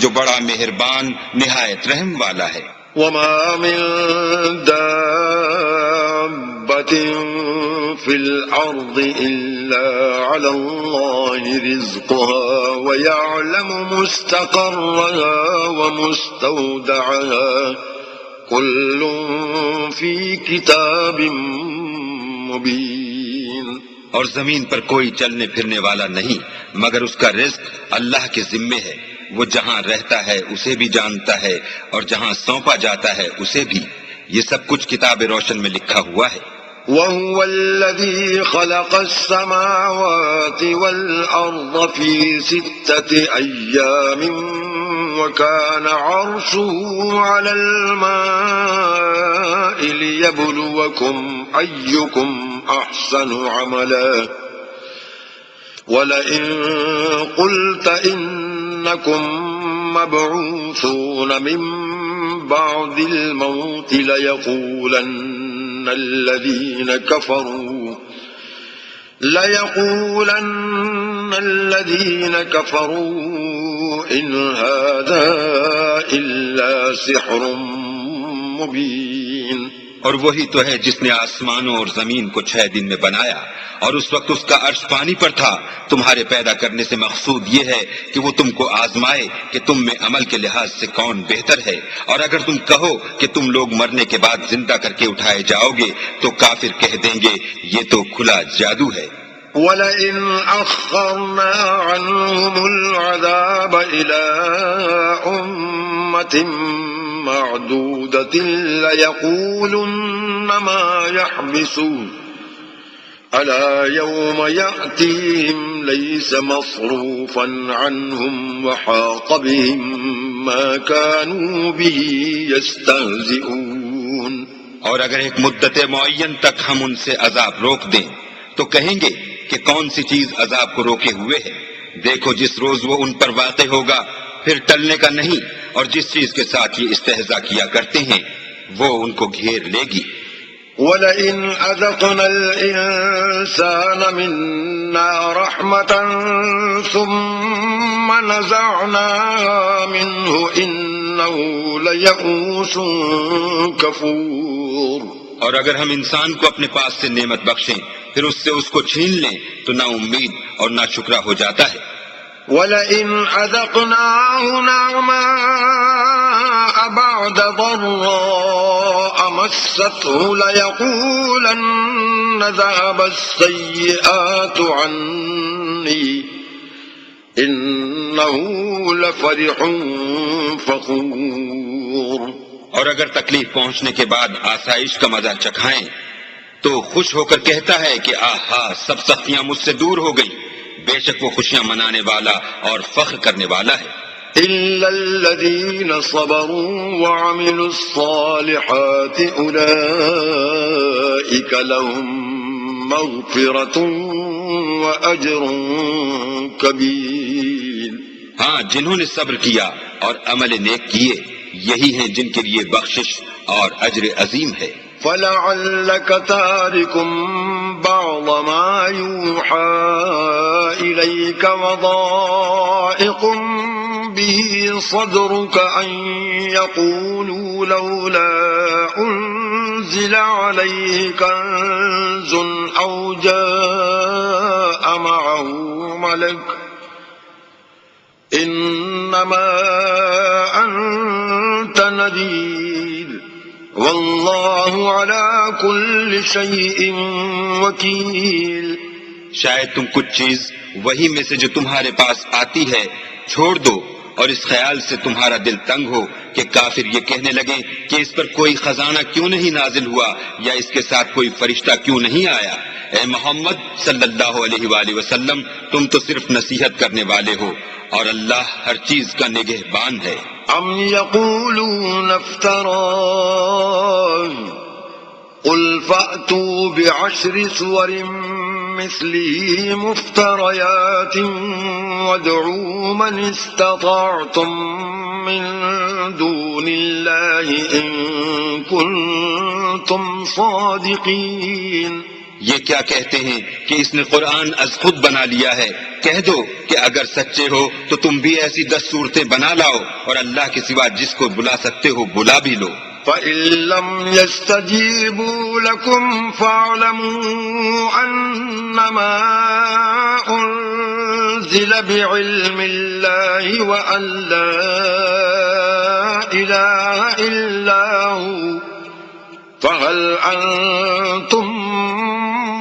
جو بڑا مہربان نہایت رحم والا ہے۔ وما من دابة في الأرض إلا على الله رزقها ويعلم مستقرها ومستودعها كل في كتاب مبين۔ اور زمین پر کوئی چلنے پھرنے والا نہیں مگر اس کا رزق اللہ کے ذمے ہے، وہ جہاں رہتا ہے اسے بھی جانتا ہے اور جہاں سونپا جاتا ہے اسے بھی، یہ سب کچھ کتاب روشن میں لکھا ہوا ہے۔ وهو الذي خلق السماوات والأرض في 6 أيام وكان عرشه على الماء ليبلوكم أيكم أحسن عملا ولئن قلت إنكم مبعوثون من بعد الموت ليقولن الذين كفروا إن هذا إلا سحر مبين۔ اور وہی تو ہے جس نے آسمانوں اور زمین کو 6 دن میں بنایا، اور اس وقت اس کا عرش پانی پر تھا۔ تمہارے پیدا کرنے سے مقصود یہ ہے کہ وہ تم کو آزمائے کہ تم میں عمل کے لحاظ سے کون بہتر ہے، اور اگر تم کہو کہ تم لوگ مرنے کے بعد زندہ کر کے اٹھائے جاؤ گے تو کافر کہہ دیں گے یہ تو کھلا جادو ہے۔ وَلَئِنْ أَخَّرْنَا عَنْهُمُ الْعَذَابَ إِلَىٰ أُمَّةٍ مَّعْدُودَةٍ لَيَقُولُنَّ مَا يَحْبِسُهُ أَلَا يَوْمَ يَأْتِيهِمْ لَيْسَ مَصْرُوفًا عَنْهُمْ وَحَاقَ بِهِم مَّا كَانُوا بِهِ يَسْتَهْزِئُونَ۔ اور اگر ایک مدت معین تک ہم ان سے عذاب روک دیں تو کہیں گے کہ کون سی چیز عذاب کو روکے ہوئے ہے، دیکھو جس روز وہ ان پر واقع ہوگا پھر ٹلنے کا نہیں، اور جس چیز کے ساتھ یہ استہزاء کیا کرتے ہیں وہ ان کو گھیر لے گی۔ وَلَئِنْ أَذَقْنَا الْإِنسَانَ مِنَّا رَحْمَةً ثُمَّ نَزَعْنَاهَا مِنْهُ إِنَّهُ لَيَئُوسٌ كَفُورٌ۔ اور اگر ہم انسان کو اپنے پاس سے نعمت بخشیں پھر اس سے اس کو چھین لیں تو نا امید اور نا شکرا ہو جاتا ہے۔ وَلَئِنْ أَذَقْنَاهُ نَعْمَاءَ بَعْدَ ضَرَّاءَ مَسَّتْهُ لَيَقُولَنَّ ذَهَبَ السَّيِّئَاتُ عَنِّي إِنَّهُ لَفَرِحٌ فَخُورٌ۔ اور اگر تکلیف پہنچنے کے بعد آسائش کا مزہ چکھائیں تو خوش ہو کر کہتا ہے کہ آہا سب سختیاں مجھ سے دور ہو گئی، بے شک وہ خوشیاں منانے والا اور فخر کرنے والا ہے۔ إِلَّا الَّذِينَ صَبَرُوا وَعَمِلُوا الصَّالِحَاتِ أُولَئِكَ لَهُم مَّغْفِرَةٌ وَأَجْرٌ كَبِيرٌ۔ ہاں، جنہوں نے صبر کیا اور عمل نیک کیے یہی ہیں جن کے لیے بخشش اور اجر عظیم ہے۔ فَلَعَلَّكَ تَارِكٌ بَعْضَ مَا يُوحَىٰ إِلَيْكَ وَضَائِقٌ بِهِ صَدْرُكَ أَن يَقُولُوا لَوْلَا أُنزِلَ عَلَيْهِ كَنزٌ أَوْ جَاءَ مَعَهُ مَلَكٌ إِنَّمَا أَنتَ نَذِيرٌ وَاللَّهُ عَلَى كُلِّ شَيْءٍ وَكِيلٌ۔ شاید تم کچھ چیز وہی میں سے جو تمہارے پاس آتی ہے چھوڑ دو اور اس خیال سے تمہارا دل تنگ ہو کہ کافر یہ کہنے لگیں کہ اس پر کوئی خزانہ کیوں نہیں نازل ہوا یا اس کے ساتھ کوئی فرشتہ کیوں نہیں آیا۔ اے محمد صلی اللہ علیہ وآلہ وسلم تم تو صرف نصیحت کرنے والے ہو اور اللہ ہر چیز کا نگہبان ہے۔ ام یقولون افتراه قل فأتوا بعشر سور مثله مفتريات وادعوا من استطعتم من دون الله إن كنتم صادقين۔ یہ کیا کہتے ہیں کہ اس نے قرآن از خود بنا لیا ہے؟ کہہ دو کہ اگر سچے ہو تو تم بھی ایسی 10 صورتیں بنا لاؤ اور اللہ کے سوا جس کو بلا سکتے ہو بلا بھی لو۔ فَإِن لَّمْ يَسْتَجِيبُوا لَكُمْ فَاعْلَمُوا أَنَّمَا أُنزِلَ بِعِلْمِ اللَّهِ وَأَن لَّا إِلَٰهَ إِلَّا هُوَ فَهَلْ أَنتُم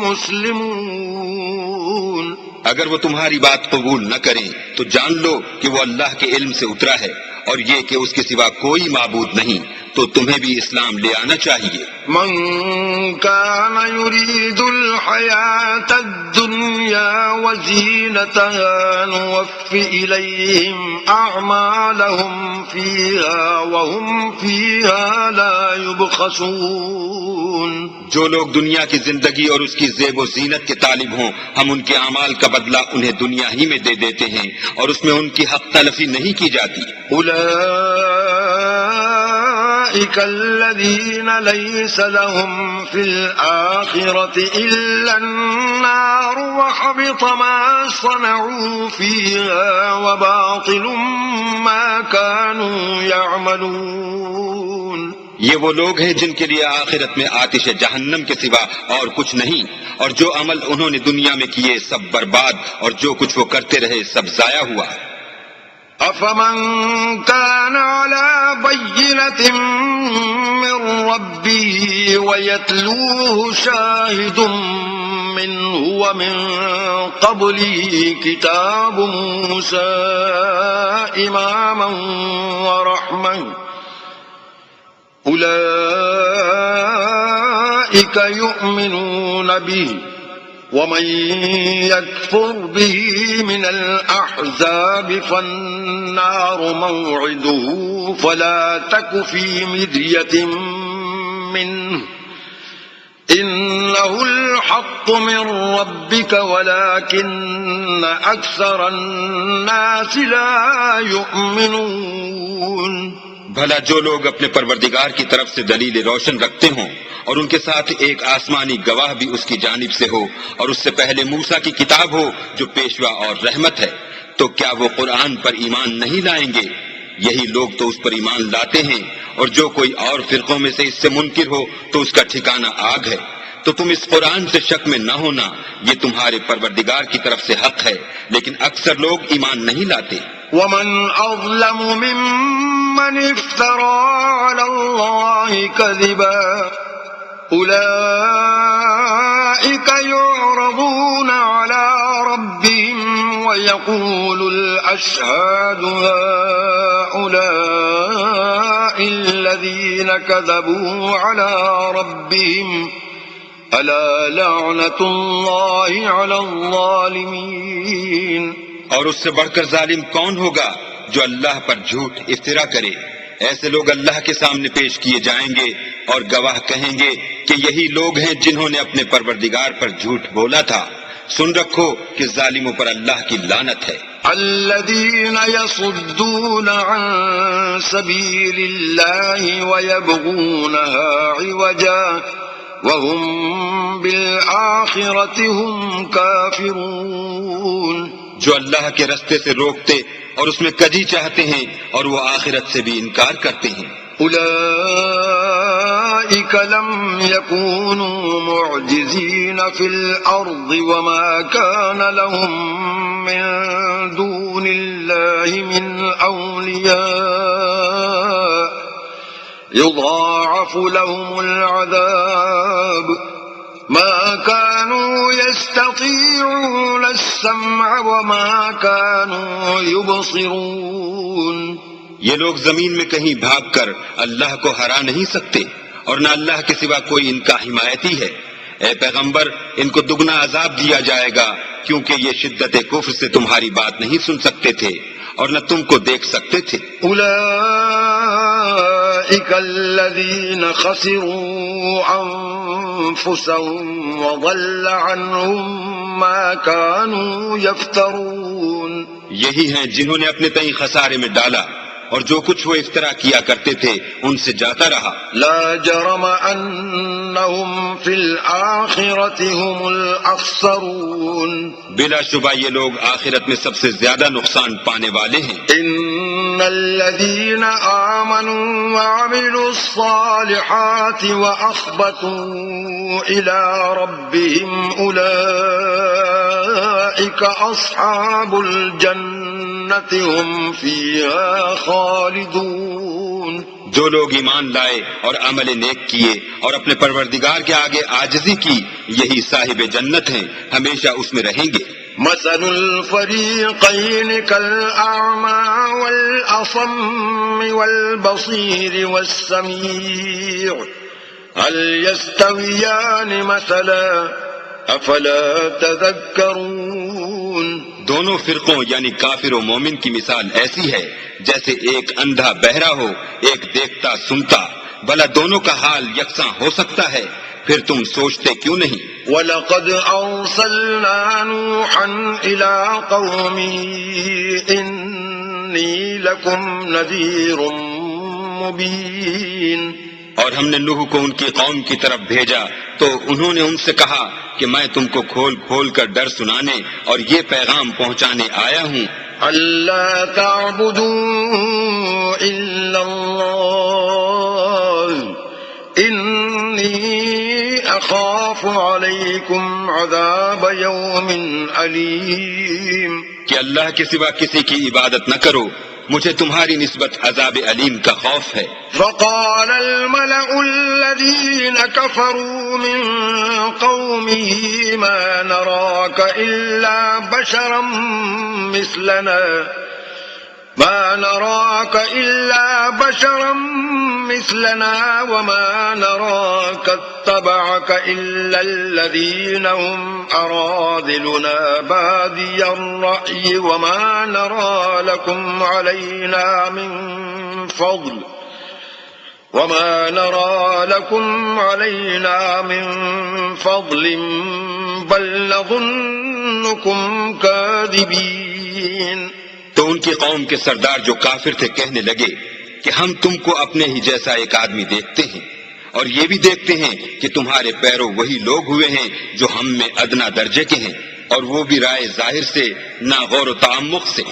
مسلمون۔ اگر وہ تمہاری بات قبول نہ کریں تو جان لو کہ وہ اللہ کے علم سے اترا ہے اور یہ کہ اس کے سوا کوئی معبود نہیں، تو تمہیں بھی اسلام لے آنا چاہیے۔ من كان يريد الحياة الدنيا وزينتها نوفي إليهم أعمالهم فيها وهم فيها لا يبخسون۔ جو لوگ دنیا کی زندگی اور اس کی زیب و زینت کے طالب ہوں، ہم ان کے اعمال کا بدلہ انہیں دنیا ہی میں دے دیتے ہیں اور اس میں ان کی حق تلفی نہیں کی جاتی۔ أولئك الذين ليس لهم في الآخرة إلا النار وحبط ما صنعوا فيها وباطل ما كانوا يعملون۔ یہ وہ لوگ ہیں جن کے لیے آخرت میں آتش جہنم کے سوا اور کچھ نہیں، اور جو عمل انہوں نے دنیا میں کیے سب برباد، اور جو کچھ وہ کرتے رہے سب ضائع ہوا۔ أفمن كان على بينة من ربه ويتلوه شاهد منه ومن قبله كتاب موسى إماما ورحمة أولئك يؤمنون به ومن يكفر به من الأحزاب فالنار موعده فلا تك في مرية منه إنه الحق من ربك ولكن أكثر الناس لا يؤمنون۔ بھلا جو لوگ اپنے پروردگار کی طرف سے دلیل روشن رکھتے ہوں اور ان کے ساتھ ایک آسمانی گواہ بھی اس کی جانب سے ہو اور اس سے پہلے موسیٰ کی کتاب ہو جو پیشوا اور رحمت ہے، تو کیا وہ قرآن پر ایمان نہیں لائیں گے؟ یہی لوگ تو اس پر ایمان لاتے ہیں، اور جو کوئی اور فرقوں میں سے اس سے منکر ہو تو اس کا ٹھکانہ آگ ہے۔ تو تم اس قرآن سے شک میں نہ ہونا، یہ تمہارے پروردگار کی طرف سے حق ہے، لیکن اکثر لوگ ایمان نہیں لاتے۔ ومن أظلم ممن افترى على الله كذبا أولئك يعرضون على ربهم ويقول الأشهاد هؤلاء الذين كذبوا على ربهم ألا لعنة الله على الظالمين۔ اور اس سے بڑھ کر ظالم کون ہوگا جو اللہ پر جھوٹ افترا کرے؟ ایسے لوگ اللہ کے سامنے پیش کیے جائیں گے اور گواہ کہیں گے کہ یہی لوگ ہیں جنہوں نے اپنے پروردگار پر جھوٹ بولا تھا۔ سن رکھو کہ ظالموں پر اللہ کی لعنت ہے۔ الذين يصدون عن سبيل الله ويبغونها عوجا وهم بالآخرة هم كافرون۔ جو اللہ کے رستے سے روکتے اور اس میں کجی چاہتے ہیں اور وہ آخرت سے بھی انکار کرتے ہیں۔ أولئك لم يكونوا معجزين في الأرض وما كان لهم من دون الله من أولياء يضاعف لهم العذاب ما كانوا يستطيعون السمع وما كانوا يبصرون۔ یہ لوگ زمین میں کہیں بھاگ کر اللہ کو ہرا نہیں سکتے اور نہ اللہ کے سوا کوئی ان کا حمایتی ہے۔ اے پیغمبر، ان کو دگنا عذاب دیا جائے گا کیونکہ یہ شدت کفر سے تمہاری بات نہیں سن سکتے تھے اور نہ تم کو دیکھ سکتے تھے۔ أولئك الذين خسروا أنفسهم وضل عنهم ما كانوا يفترون۔ یہی ہیں جنہوں نے اپنے تئیں خسارے میں ڈالا اور جو کچھ وہ افترا کیا کرتے تھے ان سے جاتا رہا۔ لا جرم انہم فی الآخرۃ هم الاخسرون، بلا شبہ یہ لوگ آخرت میں سب سے زیادہ نقصان پانے والے ہیں۔ ان الذین آمنوا وعملوا الصالحات واخبتوا الى ربهم اولئک اصحاب الجنۃ هم فیہا خالدون۔ جو لوگ ایمان لائے اور عمل نیک کیے اور اپنے پروردگار کے آگے عاجزی کی، یہی صاحب جنت ہیں، ہمیشہ اس میں رہیں گے۔ مثل الفریقین کالأعمى والأصم والبصیر والسمیع هل يستویان مثلا افلا تذکرون۔ دونوں فرقوں یعنی کافر و مومن کی مثال ایسی ہے جیسے ایک اندھا بہرا ہو، ایک دیکھتا سنتا، بھلا دونوں کا حال یکساں ہو سکتا ہے؟ پھر تم سوچتے کیوں نہیں؟ وَلَقَدْ أَرْسَلْنَا نُوحًا إِلَىٰ قَوْمِهِ إِنِّي لَكُمْ نَذِيرٌ مُّبِينٌ۔ اور ہم نے نوح کو ان کی قوم کی طرف بھیجا تو انہوں نے ان سے کہا کہ میں تم کو کھول کھول کر ڈر سنانے اور یہ پیغام پہنچانے آیا ہوں۔ أَلَّا تَعْبُدُوا إِلَّا اللَّهَ إِنِّي أَخَافُ عَلَيْكُمْ عَذَابَ يَوْمٍ أَلِيمٍ۔ کہ اللہ کے سوا کسی کی عبادت نہ کرو، مجھے تمہاری نسبت عذاب علیم کا خوف ہے۔ فقال الملأ الذين كفروا من قومه ما نراك إلا بشرا مثلنا وما نراك اتبعك إلا الذين هم أراذلنا بادي الرأي وما نرى لكم علينا من فضل بل نظنكم كاذبين۔ تو ان کی قوم کے سردار جو کافر تھے کہنے لگے کہ ہم تم کو اپنے ہی جیسا ایک آدمی دیکھتے ہیں، اور یہ بھی دیکھتے ہیں کہ تمہارے پیرو وہی لوگ ہوئے ہیں جو ہم میں ادنا درجے کے ہیں، اور وہ بھی رائے ظاہر سے، نہ غور و تعمق سے،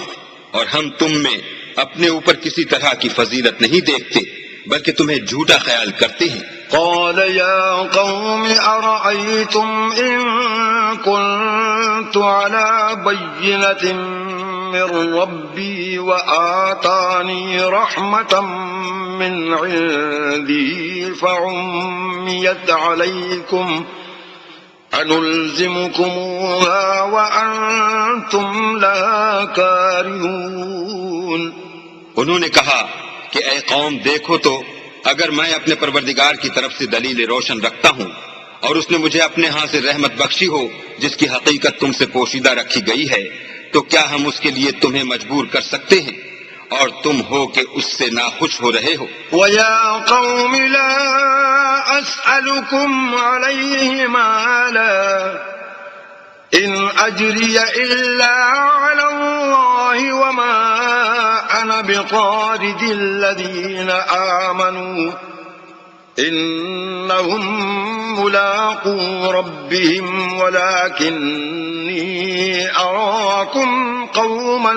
اور ہم تم میں اپنے اوپر کسی طرح کی فضیلت نہیں دیکھتے بلکہ تمہیں جھوٹا خیال کرتے ہیں۔ قال يا قوم أرأيتم إن كنت على بينة من ربي وآتاني رحمة من عنده فعميت عليكم أنلزمكموها وأنتم لها كارهون۔ انہوں نے کہا کہ اے قوم دیکھو تو، اگر میں اپنے پروردگار کی طرف سے دلیل روشن رکھتا ہوں اور اس نے مجھے اپنے ہاں سے رحمت بخشی ہو جس کی حقیقت تم سے پوشیدہ رکھی گئی ہے، تو کیا ہم اس کے لیے تمہیں مجبور کر سکتے ہیں اور تم ہو کہ اس سے ناخوش ہو رہے ہو؟ وَيَا قَوْمِ لَا أَسْأَلُكُمْ عَلَيْهِ مَالًا إِنْ أَجْرِيَ إِلَّا عَلَى اللَّهِ وَمَا أَنَا بِطَارِدِ الَّذِينَ آمَنُوا إِنَّهُمْ مُلَاقُو رَبِّهِمْ وَلَكِنِّي أَرَاكُمْ قَوْمًا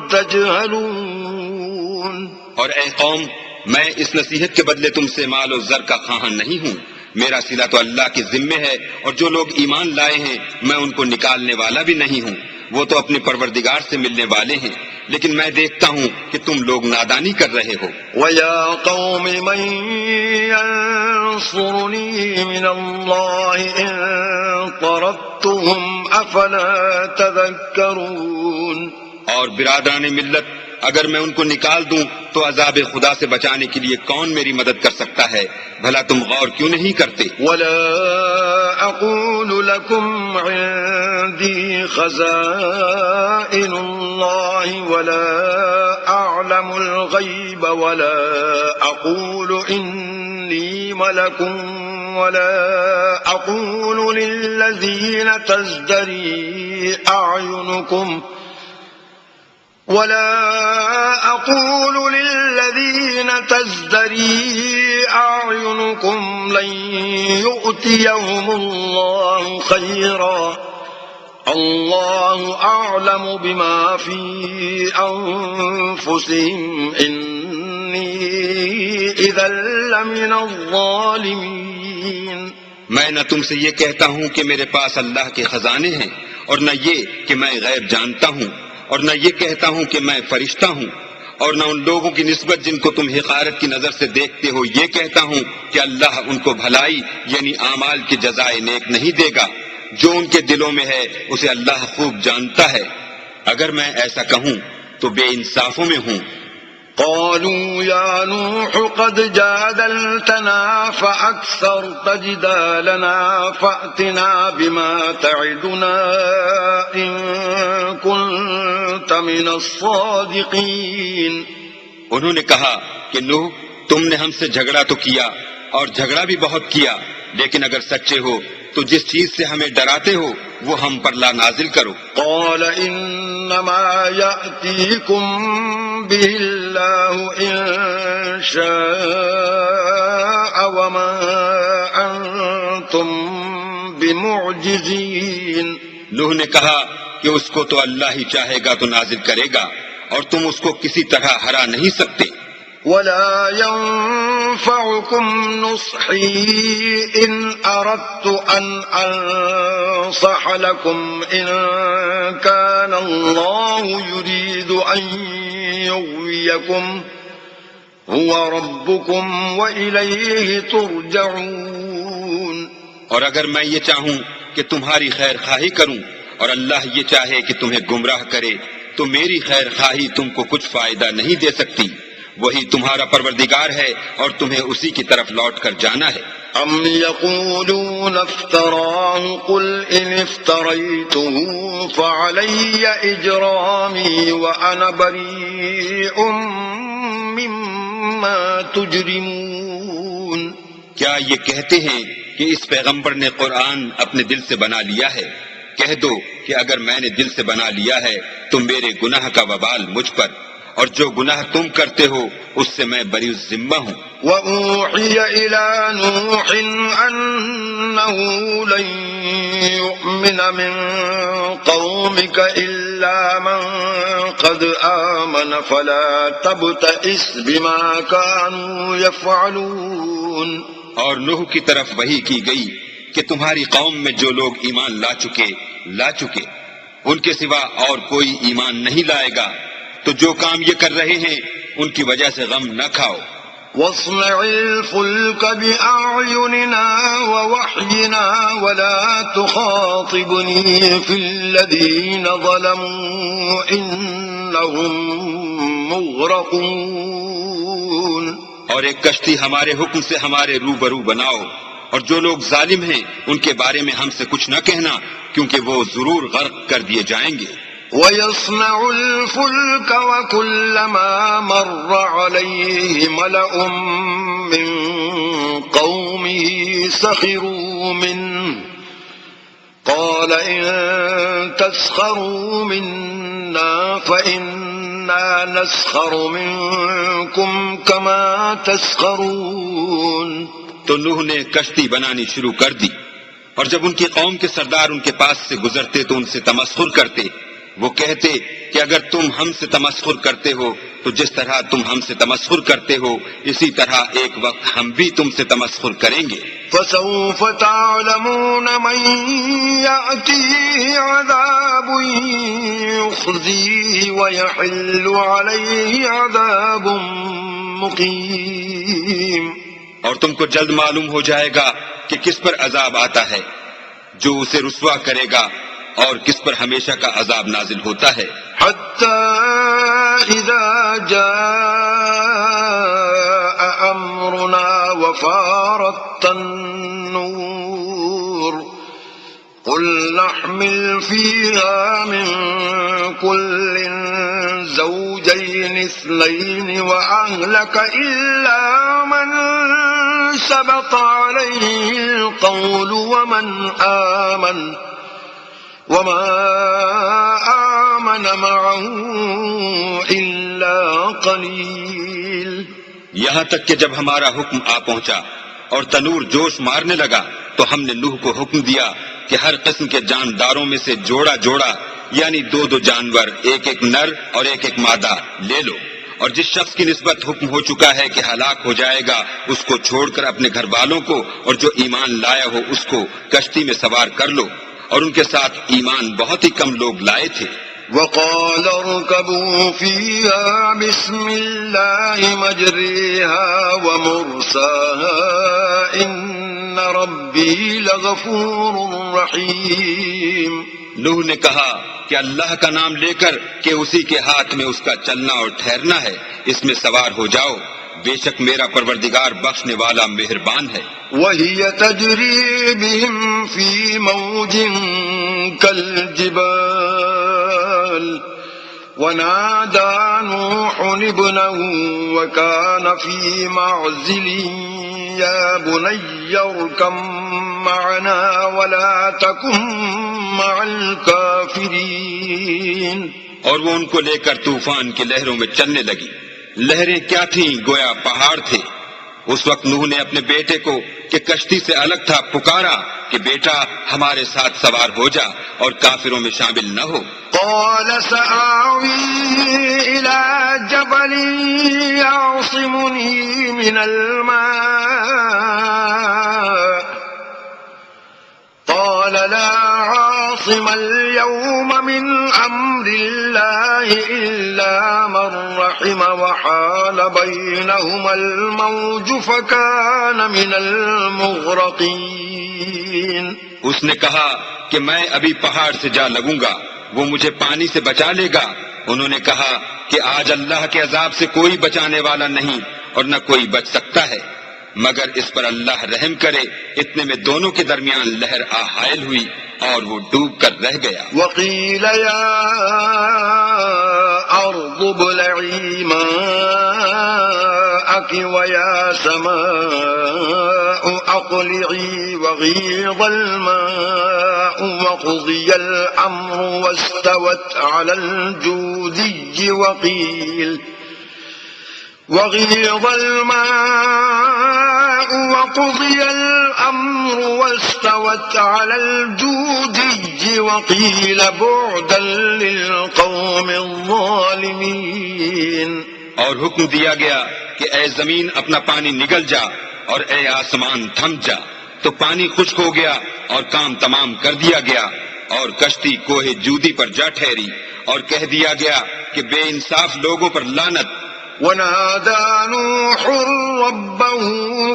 تَجْهَلُونَ۔ اور اے قوم، میں اس نصیحت کے بدلے تم سے مال و زر کا خواہاں نہیں ہوں، میرا صلہ تو اللہ کے ذمے ہے، اور جو لوگ ایمان لائے ہیں میں ان کو نکالنے والا بھی نہیں ہوں، وہ تو اپنے پروردگار سے ملنے والے ہیں، لیکن میں دیکھتا ہوں کہ تم لوگ نادانی کر رہے ہو۔ وَيَا قَوْمِ مَن يَنصُرُنِي مِنَ اللَّهِ إِن طَرَدتُّهُمْ أَفَلَا تَذَكَّرُونَ۔ اور برادران ملت، اگر میں ان کو نکال دوں تو عذاب خدا سے بچانے کے لیے کون میری مدد کر سکتا ہے؟ بھلا تم غور کیوں نہیں کرتے؟ وَلَا أَقُولُ لَكُمْ عِندِي خَزَائِنُ اللَّهِ وَلَا أَعْلَمُ الْغَيْبَ وَلَا أَقُولُ إِنِّي مَلَكٌ وَلَا أَقُولُ لِلَّذِينَ تَزْدَرِي أَعْيُنُكُمْ ولا أقول للذين تزدري أعينكم لن يؤتيهم الله خيرا الله أعلم بما في أنفسهم إني إذا لمن الظالمين. میں نہ تم سے یہ کہتا ہوں کہ میرے پاس اللہ کے خزانے ہیں، اور نہ یہ کہ میں غیب جانتا ہوں، اور نہ یہ کہتا ہوں کہ میں فرشتہ ہوں، اور نہ ان لوگوں کی نسبت جن کو تم حقارت کی نظر سے دیکھتے ہو یہ کہتا ہوں کہ اللہ ان کو بھلائی یعنی اعمال کی جزائے نیک نہیں دے گا. جو ان کے دلوں میں ہے اسے اللہ خوب جانتا ہے. اگر میں ایسا کہوں تو بے انصافوں میں ہوں. قالوا يا نوح قد جادلتنا فأكثرت جدالنا فأتنا بما تعدنا إن كنت من الصادقين. انہوں نے کہا کہ نوح تم نے ہم سے جھگڑا تو کیا اور جھگڑا بھی بہت کیا، لیکن اگر سچے ہو تو جس چیز سے ہمیں ڈراتے ہو وہ ہم پر لا نازل کرو. قال انما يأتيكم به الله ان شاء وما انتم بمعجزين. نوح نے کہا کہ اس کو تو اللہ ہی چاہے گا تو نازل کرے گا، اور تم اس کو کسی طرح ہرا نہیں سکتے. ولا ينفعكم نصحي إن أردت أن أنصح لكم إن كان الله يريد أن يغويكم هو ربكم وإليه ترجعون. اور اگر میں یہ چاہوں کہ تمہاری خیر خواہی کروں اور اللہ یہ چاہے کہ تمہیں گمراہ کرے تو میری خیر خواہی تم کو کچھ فائدہ نہیں دے سکتی. وہی تمہارا پروردگار ہے اور تمہیں اسی کی طرف لوٹ کر جانا ہے. ام يقولون افتراه قل ان افتريته فعلي اجرامي وانا بريء مما تجرمون. کیا یہ کہتے ہیں کہ اس پیغمبر نے قرآن اپنے دل سے بنا لیا ہے؟ کہہ دو کہ اگر میں نے دل سے بنا لیا ہے تو میرے گناہ کا وبال مجھ پر، اور جو گناہ تم کرتے ہو اس سے میں بری الذمہ ہوں. وَأُوحِيَ إِلَى نُوحٍ أَنَّهُ لَن يُؤْمِنَ مِن قَوْمِكَ إِلَّا مَن قَدْ آمَنَ فَلَا تَبْتَئِسْ بِمَا كَانُوا يَفْعَلُونَ. اور نوح کی طرف وحی کی گئی کہ تمہاری قوم میں جو لوگ ایمان لا چکے ان کے سوا اور کوئی ایمان نہیں لائے گا، تو جو کام یہ کر رہے ہیں ان کی وجہ سے غم نہ کھاؤ. وَاصْنَعِ الْفُلْكَ بِأَعْيُنِنَا وَوَحْيِنَا وَلَا تُخَاطِبْنِي فِي الَّذِينَ ظَلَمُوا إِنَّهُمْ مُغْرَقُونَ. اور ایک کشتی ہمارے حکم سے ہمارے روبرو بناؤ، اور جو لوگ ظالم ہیں ان کے بارے میں ہم سے کچھ نہ کہنا، کیونکہ وہ ضرور غرق کر دیے جائیں گے. وَيَصْنَعُ الْفُلْكَ وَكُلَّمَا مَرَّ عَلَيْهِ مَلَأٌ مِّن قَوْمِهِ سَخِرُوا مِنْهُ قَالَ إِن تَسْخَرُوا مِنَّا فَإِنَّا نَسْخَرُ مِنكُمْ كَمَا تَسْخَرُونَ. تو نوح نے کشتی بنانی شروع کر دی، اور جب ان کی قوم کے سردار ان کے پاس سے گزرتے تو ان سے تمسخر کرتے. وہ کہتے کہ اگر تم ہم سے تمسخر کرتے ہو تو جس طرح تم ہم سے تمسخر کرتے ہو اسی طرح ایک وقت ہم بھی تم سے تمسخر کریں گے. فَسَوْفَ تَعْلَمُونَ مَن يَأْتِيهِ عَذَابٌ يُخْزِيهِ وَيَحِلُّ عَلَيْهِ عَذَابٌ مُقِيمٌ. اور تم کو جلد معلوم ہو جائے گا کہ کس پر عذاب آتا ہے جو اسے رسوا کرے گا اور کس پر ہمیشہ کا عذاب نازل ہوتا ہے. حَتَّى إِذَا جَاءَ أَمْرُنَا وَفَارَتِ النُّورُ قُلْ نَحْمِلُ فِيهَا مِن كُلٍّ زَوْجَيْنِ اثْنَيْنِ وَأَهْلَكَ إِلَّا مَن سَبَقَ عَلَيْهِ الْقَوْلُ وَمَنْ آمَنَ وما آمن معه إلا قليل. یہاں تک کہ جب ہمارا حکم آ پہنچا اور تنور جوش مارنے لگا تو ہم نے نوح کو حکم دیا کہ ہر قسم کے جانداروں میں سے جوڑا جوڑا یعنی دو دو جانور، ایک ایک نر اور ایک ایک مادہ لے لو، اور جس شخص کی نسبت حکم ہو چکا ہے کہ ہلاک ہو جائے گا اس کو چھوڑ کر اپنے گھر والوں کو اور جو ایمان لایا ہو اس کو کشتی میں سوار کر لو، اور ان کے ساتھ ایمان بہت ہی کم لوگ لائے تھے. وقال اركبوا فيها بسم الله مجريها ومرساها إن ربي لغفور رحيم. نوح نے کہا کہ اللہ کا نام لے کر کہ اسی کے ہاتھ میں اس کا چلنا اور ٹھہرنا ہے، اس میں سوار ہو جاؤ، بے شک میرا پروردگار بخشنے والا مہربان ہے. وهي تجري بهم في موج كالجبال ونادى نوح ابنه وكان في معزل يا بني اركب معنا ولا تكن مع الكافرين. اور وہ ان کو لے کر طوفان کی لہروں میں چلنے لگی. لہریں کیا تھیں؟ گویا پہاڑ تھے. اس وقت نوح نے اپنے بیٹے کو کہ کشتی سے الگ تھا پکارا کہ بیٹا ہمارے ساتھ سوار ہو جا اور کافروں میں شامل نہ ہو. قال سآوي إلى جبل يعصمني من الماء قال لا عاصم اليوم من أمر الله إلا من رحم وحال بينهما الموج فكان من المغرقين. اس نے کہا کہ میں ابھی پہاڑ سے جا لگوں گا، وہ مجھے پانی سے بچا لے گا. انہوں نے کہا کہ آج اللہ کے عذاب سے کوئی بچانے والا نہیں اور نہ کوئی بچ سکتا ہے مگر اس پر اللہ رحم کرے. اتنے میں دونوں کے درمیان لہر حائل ہوئی اور وہ ڈوب کر رہ گیا. وقيل يا أرض ابلعي ماءك ويا سماء أقلعي وغيض الماء وقضي الأمر واستوت على الجودي وغيض الماء وقضي الأمر واستوت على الجودي وقيل بعدا للقوم الظالمين. اور حکم دیا گیا کہ اے زمین اپنا پانی نگل جا اور اے آسمان تھم جا. تو پانی خشک ہو گیا اور کام تمام کر دیا گیا اور کشتی کوہ جودی پر جا ٹھہری اور کہہ دیا گیا کہ بے انصاف لوگوں پر لعنت. ونادى نوح ربه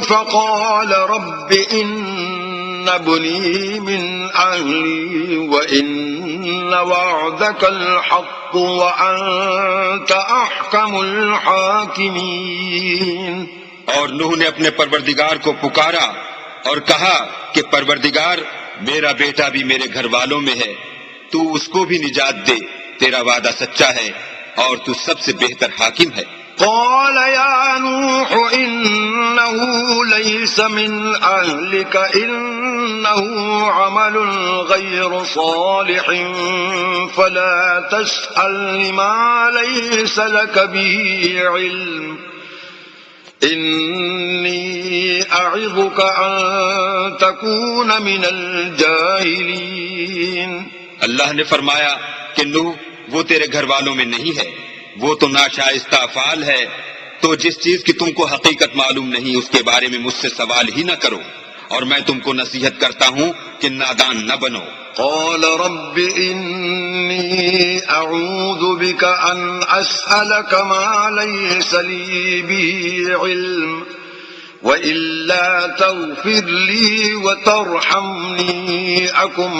فقال رب إن ابني من أهلي وإن وعدك الحق وأنت أحكم الحاكمين. اور نوح نے اپنے پروردگار کو پکارا اور کہا کہ پروردگار میرا بیٹا بھی میرے گھر والوں میں ہے، تو اس کو بھی نجات دے، تیرا وعدہ سچا ہے اور تو سب سے بہتر حاکم ہے. قال يا نوح إنه ليس من أهلك إنه عمل غير صالح فلا تسأل ما ليس لك به علم إني أعظك أن تكون من الجاهلين. اللہ نے فرمایا کہ نوح وہ تیرے گھر والوں میں نہیں ہے، وہ تو ناشائستہ افعال ہے، تو جس چیز کی تم کو حقیقت معلوم نہیں اس کے بارے میں مجھ سے سوال ہی نہ کرو، اور میں تم کو نصیحت کرتا ہوں کہ نادان نہ بنو. قال رب إني أعوذ بك أن أسألك ما ليس لي به علم وإلا تغفر لي وترحمني أكن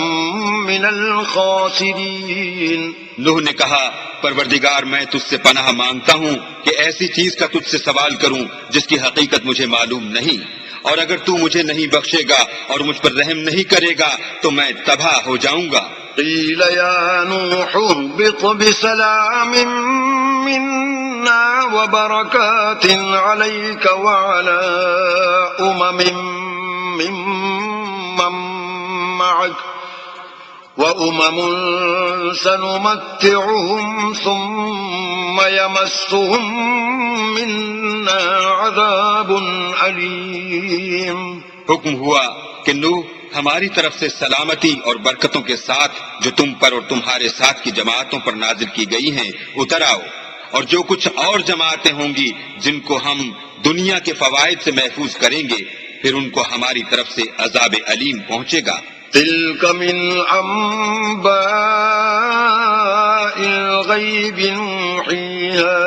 من الخاسرين. نوح نے کہا پروردگار میں تجھ سے پناہ مانگتا ہوں کہ ایسی چیز کا تجھ سے سوال کروں جس کی حقیقت مجھے معلوم نہیں، اور اگر تو مجھے نہیں بخشے گا اور مجھ پر رحم نہیں کرے گا تو میں تباہ ہو جاؤں گا. قيل يا نوح اهبط بسلام منا وبركات عليك وعلى أمم ممن معك وأمم سنمتعهم ثم يمسهم منا عذاب أليم۔ حکم ہوا کہ نوح ہماری طرف سے سلامتی اور برکتوں کے ساتھ جو تم پر اور تمہارے ساتھ کی جماعتوں پر نازل کی گئی ہیں اتر آؤ، اور جو کچھ اور جماعتیں ہوں گی جن کو ہم دنیا کے فوائد سے محفوظ کریں گے، پھر ان کو ہماری طرف سے عذاب علیم پہنچے گا۔ تلك من أنباء الغيب نوحيها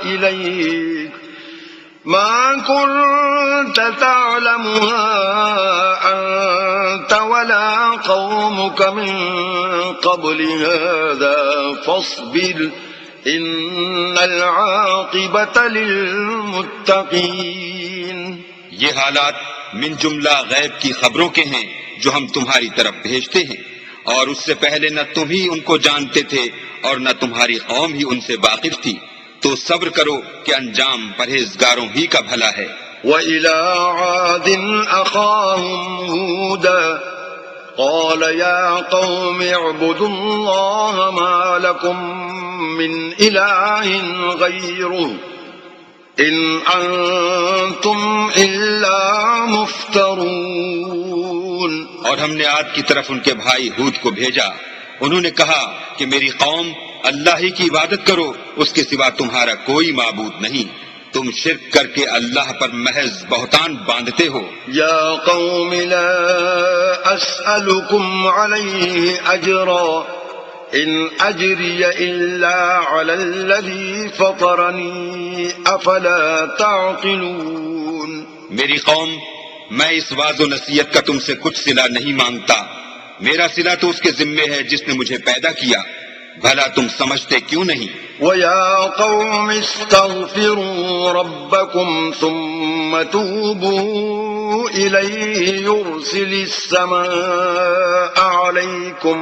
إليك ما كنت تعلمها أنت ولا قومك من قبل هذا فاصبر إن العاقبة للمتقين۔ یہ حالات من جملہ غیب کی خبروں کے ہیں جو ہم تمہاری طرف بھیجتے ہیں، اور اس سے پہلے نہ تم ہی ان کو جانتے تھے اور نہ تمہاری قوم ہی ان سے واقف تھی، تو صبر کرو کہ انجام پرہیزگاروں ہی کا بھلا ہے۔ وَإِلَىٰ عَادٍ أَخَاهُمْ هُودًا قَالَ يَا قَوْمِ اعْبُدُوا اللَّهَ مَا لَكُم مِّنْ إِلَٰهٍ غَيْرُهُ إِنْ أَنتُمْ إِلَّا مُفْتَرُونَ۔ اور ہم نے عاد کی طرف ان کے بھائی ہود کو بھیجا، انہوں نے کہا کہ میری قوم اللہ ہی کی عبادت کرو، اس کے سوا تمہارا کوئی معبود نہیں، تم شرک کر کے اللہ پر محض بہتان باندھتے ہو۔ یا قوم لا اسألکم علیہ اجرا ان اجری الا علی الذی فطرنی افلا تعقلون۔ میری قوم، میں اس واعظ و نصیحت کا تم سے کچھ صلہ نہیں مانگتا، میرا صلہ تو اس کے ذمے ہے جس نے مجھے پیدا کیا، بھلا تم سمجھتے کیوں نہیں؟ وَيَا قَوْمِ اسْتَغْفِرُوا رَبَّكُمْ ثُمَّ تُوبُوا إِلَيْهِ يُرْسِلِ السَّمَاءَ عَلَيْكُمْ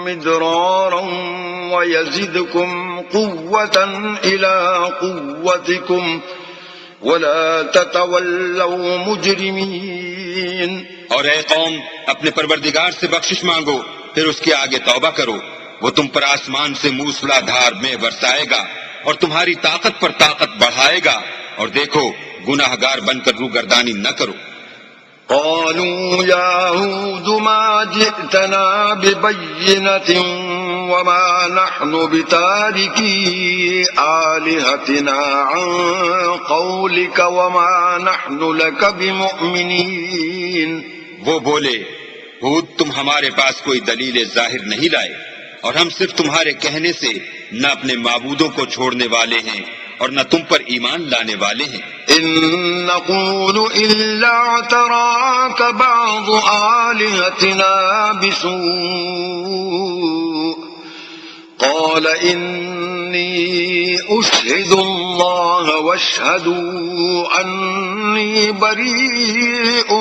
مِدْرَارًا وَيَزِدْكُمْ قُوَّةً إِلَىٰ قُوَّتِكُمْ وَلَا تَتَوَلَّوْا مُجْرِمِينَ۔ اور اے قوم، اپنے پروردگار سے بخشش مانگو، پھر اس کے آگے توبہ کرو، وہ تم پر آسمان سے موسلا دھار میں برسائے گا اور تمہاری طاقت پر طاقت بڑھائے گا، اور دیکھو گناہ گار بن کر روگردانی نہ کرو۔ قالوا يا هود ما جئتنا ببينة وما نحن بتاركي آلهتنا عن قولك وما نحن لك بمؤمنين۔ وہ بولے، ہود تم ہمارے پاس کوئی دلیل ظاہر نہیں لائے، اور ہم صرف تمہارے کہنے سے نہ اپنے معبودوں کو چھوڑنے والے ہیں اور نہ تم پر ایمان لانے والے ہیں۔ إن نقول إلا اعتراك بعض آلهتنا بسوء قال إني أشهد الله واشهدوا أني بريء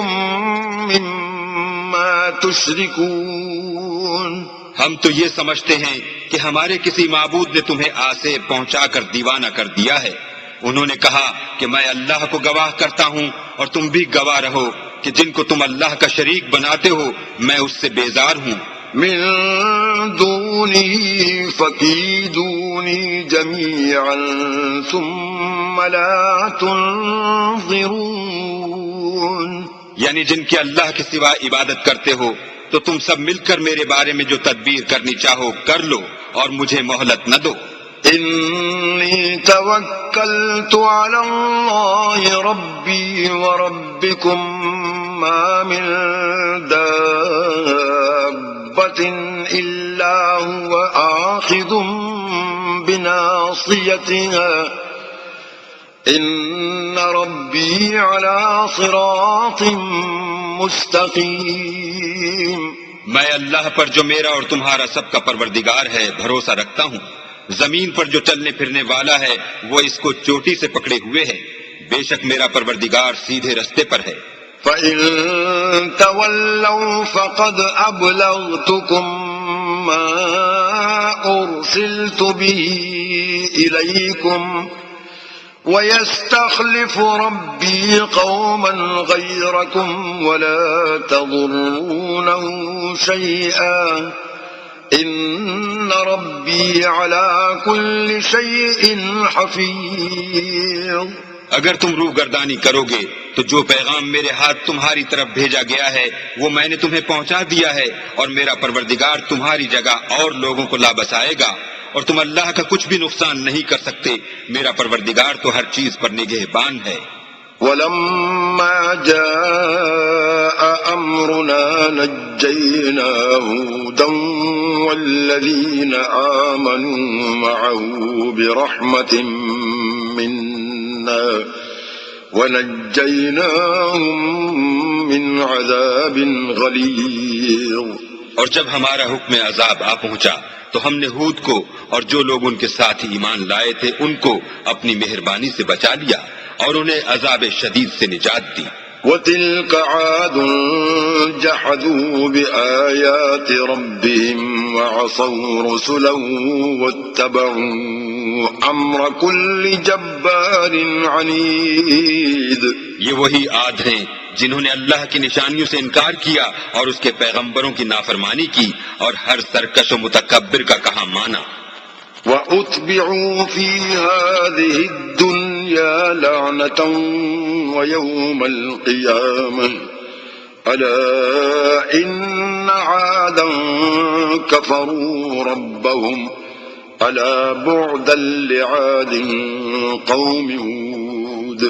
مما تشركون۔ ہم تو یہ سمجھتے ہیں کہ ہمارے کسی معبود نے تمہیں آسے پہنچا کر دیوانہ کر دیا ہے۔ انہوں نے کہا کہ میں اللہ کو گواہ کرتا ہوں اور تم بھی گواہ رہو کہ جن کو تم اللہ کا شریک بناتے ہو میں اس سے بیزار ہوں۔ من دونه فكيدوني جميعا ثم لا تنظرون۔ یعنی جن کی اللہ کے سوا عبادت کرتے ہو تو تم سب مل کر میرے بارے میں جو تدبیر کرنی چاہو کر لو اور مجھے مہلت نہ دو۔ انی توکلت علی اللہ ربی وربکم ما من دابۃ الا هو آخذ بناصیتها ان ربی علی صراط مستقیم۔ میں اللہ پر جو میرا اور تمہارا سب کا پروردگار ہے بھروسہ رکھتا ہوں، زمین پر جو چلنے پھرنے والا ہے وہ اس کو چوٹی سے پکڑے ہوئے ہے، بے شک میرا پروردگار سیدھے رستے پر ہے۔ فَإِن تَوَلَّوْا فَقَدْ أَبْلَغْتُكُم مَّا أُرْسِلْتُ بِهِ إِلَيْكُمْ وَيَسْتَخْلِفُ رَبِّي قَوْمًا غَيْرَكُمْ وَلَا تَضُرُّونَهُ شَيْئًا إِنَّ رَبِّي عَلَى كُلِّ شَيْءٍ حَفِيظٌ۔ اگر تم روح گردانی کرو گے تو جو پیغام میرے ہاتھ تمہاری طرف بھیجا گیا ہے وہ میں نے تمہیں پہنچا دیا ہے، اور میرا پروردگار تمہاری جگہ اور لوگوں کو لا بسائے گا، اور تم اللہ کا کچھ بھی نقصان نہیں کر سکتے۔ میرا پروردگار تو ہر چیز پر نگہبان ہے۔ وَلَمَّا جَاءَ أَمْرُنَا نَجَّيْنَا هُودًا وَالَّذِينَ آمَنُوا مَعَهُ بِرَحْمَةٍ مِنَّا وَنَجَّيْنَاهُمْ مِنْ عَذَابٍ غَلِيظٍ۔ اور جب ہمارا حکم عذاب آ پہنچا تو ہم نے ہود کو اور جو لوگ ان کے ساتھ ایمان لائے تھے ان کو اپنی مہربانی سے بچا لیا اور انہیں عذاب شدید سے نجات دی۔ وَتِلْكَ عَادٌ جَحَدُوا بِآيَاتِ رَبِّهِمْ وَعَصَوْا رُسُلَهُ وَاتَّبَعُوا أَمْرَ كُلِّ جَبَّارٍ عَنِيدٍ۔ یہ وہی عاد ہیں جنہوں نے اللہ کی نشانیوں سے انکار کیا اور اس کے پیغمبروں کی نافرمانی کی اور ہر سرکش و متکبر کا کہا مانا۔ وَأُتْبِعُوا فِي هَذِهِ الدُّنْيَا لَعْنَةً وَيَوْمَ الْقِيَامَةِ أَلَا إِنَّ عَادًا كَفَرُوا رَبَّهُمْ أَلَا بُعْدًا لِعَادٍ قَوْمِ هُودٍ۔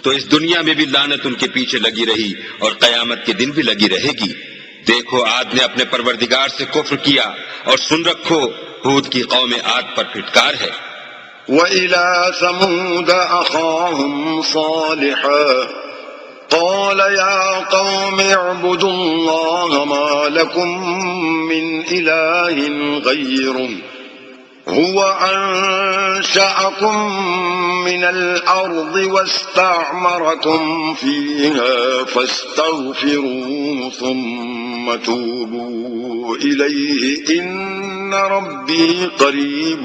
تو اس دنیا میں بھی لعنت ان کے پیچھے لگی رہی اور قیامت کے دن بھی لگی رہے گی۔ دیکھو عاد نے اپنے پروردگار سے کفر کیا، اور سن رکھو ہود کی قوم عاد پر پھٹکار ہے۔ وَإِلَى ثَمُودَ أَخَاهُمْ صَالِحًا قَالَ يَا قَوْمِ اعْبُدُوا اللَّهَ مَا لَكُمْ مِنْ إِلَٰهٍ غَيْرُهُ هُوَ أَنشَأَكُم مِّنَ الْأَرْضِ وَاسْتَعْمَرَكُمْ فِيهَا فَاسْتَغْفِرُوهُ ثُمَّ تُوبُوا إِلَيْهِ إِنَّ رَبِّي قَرِيبٌ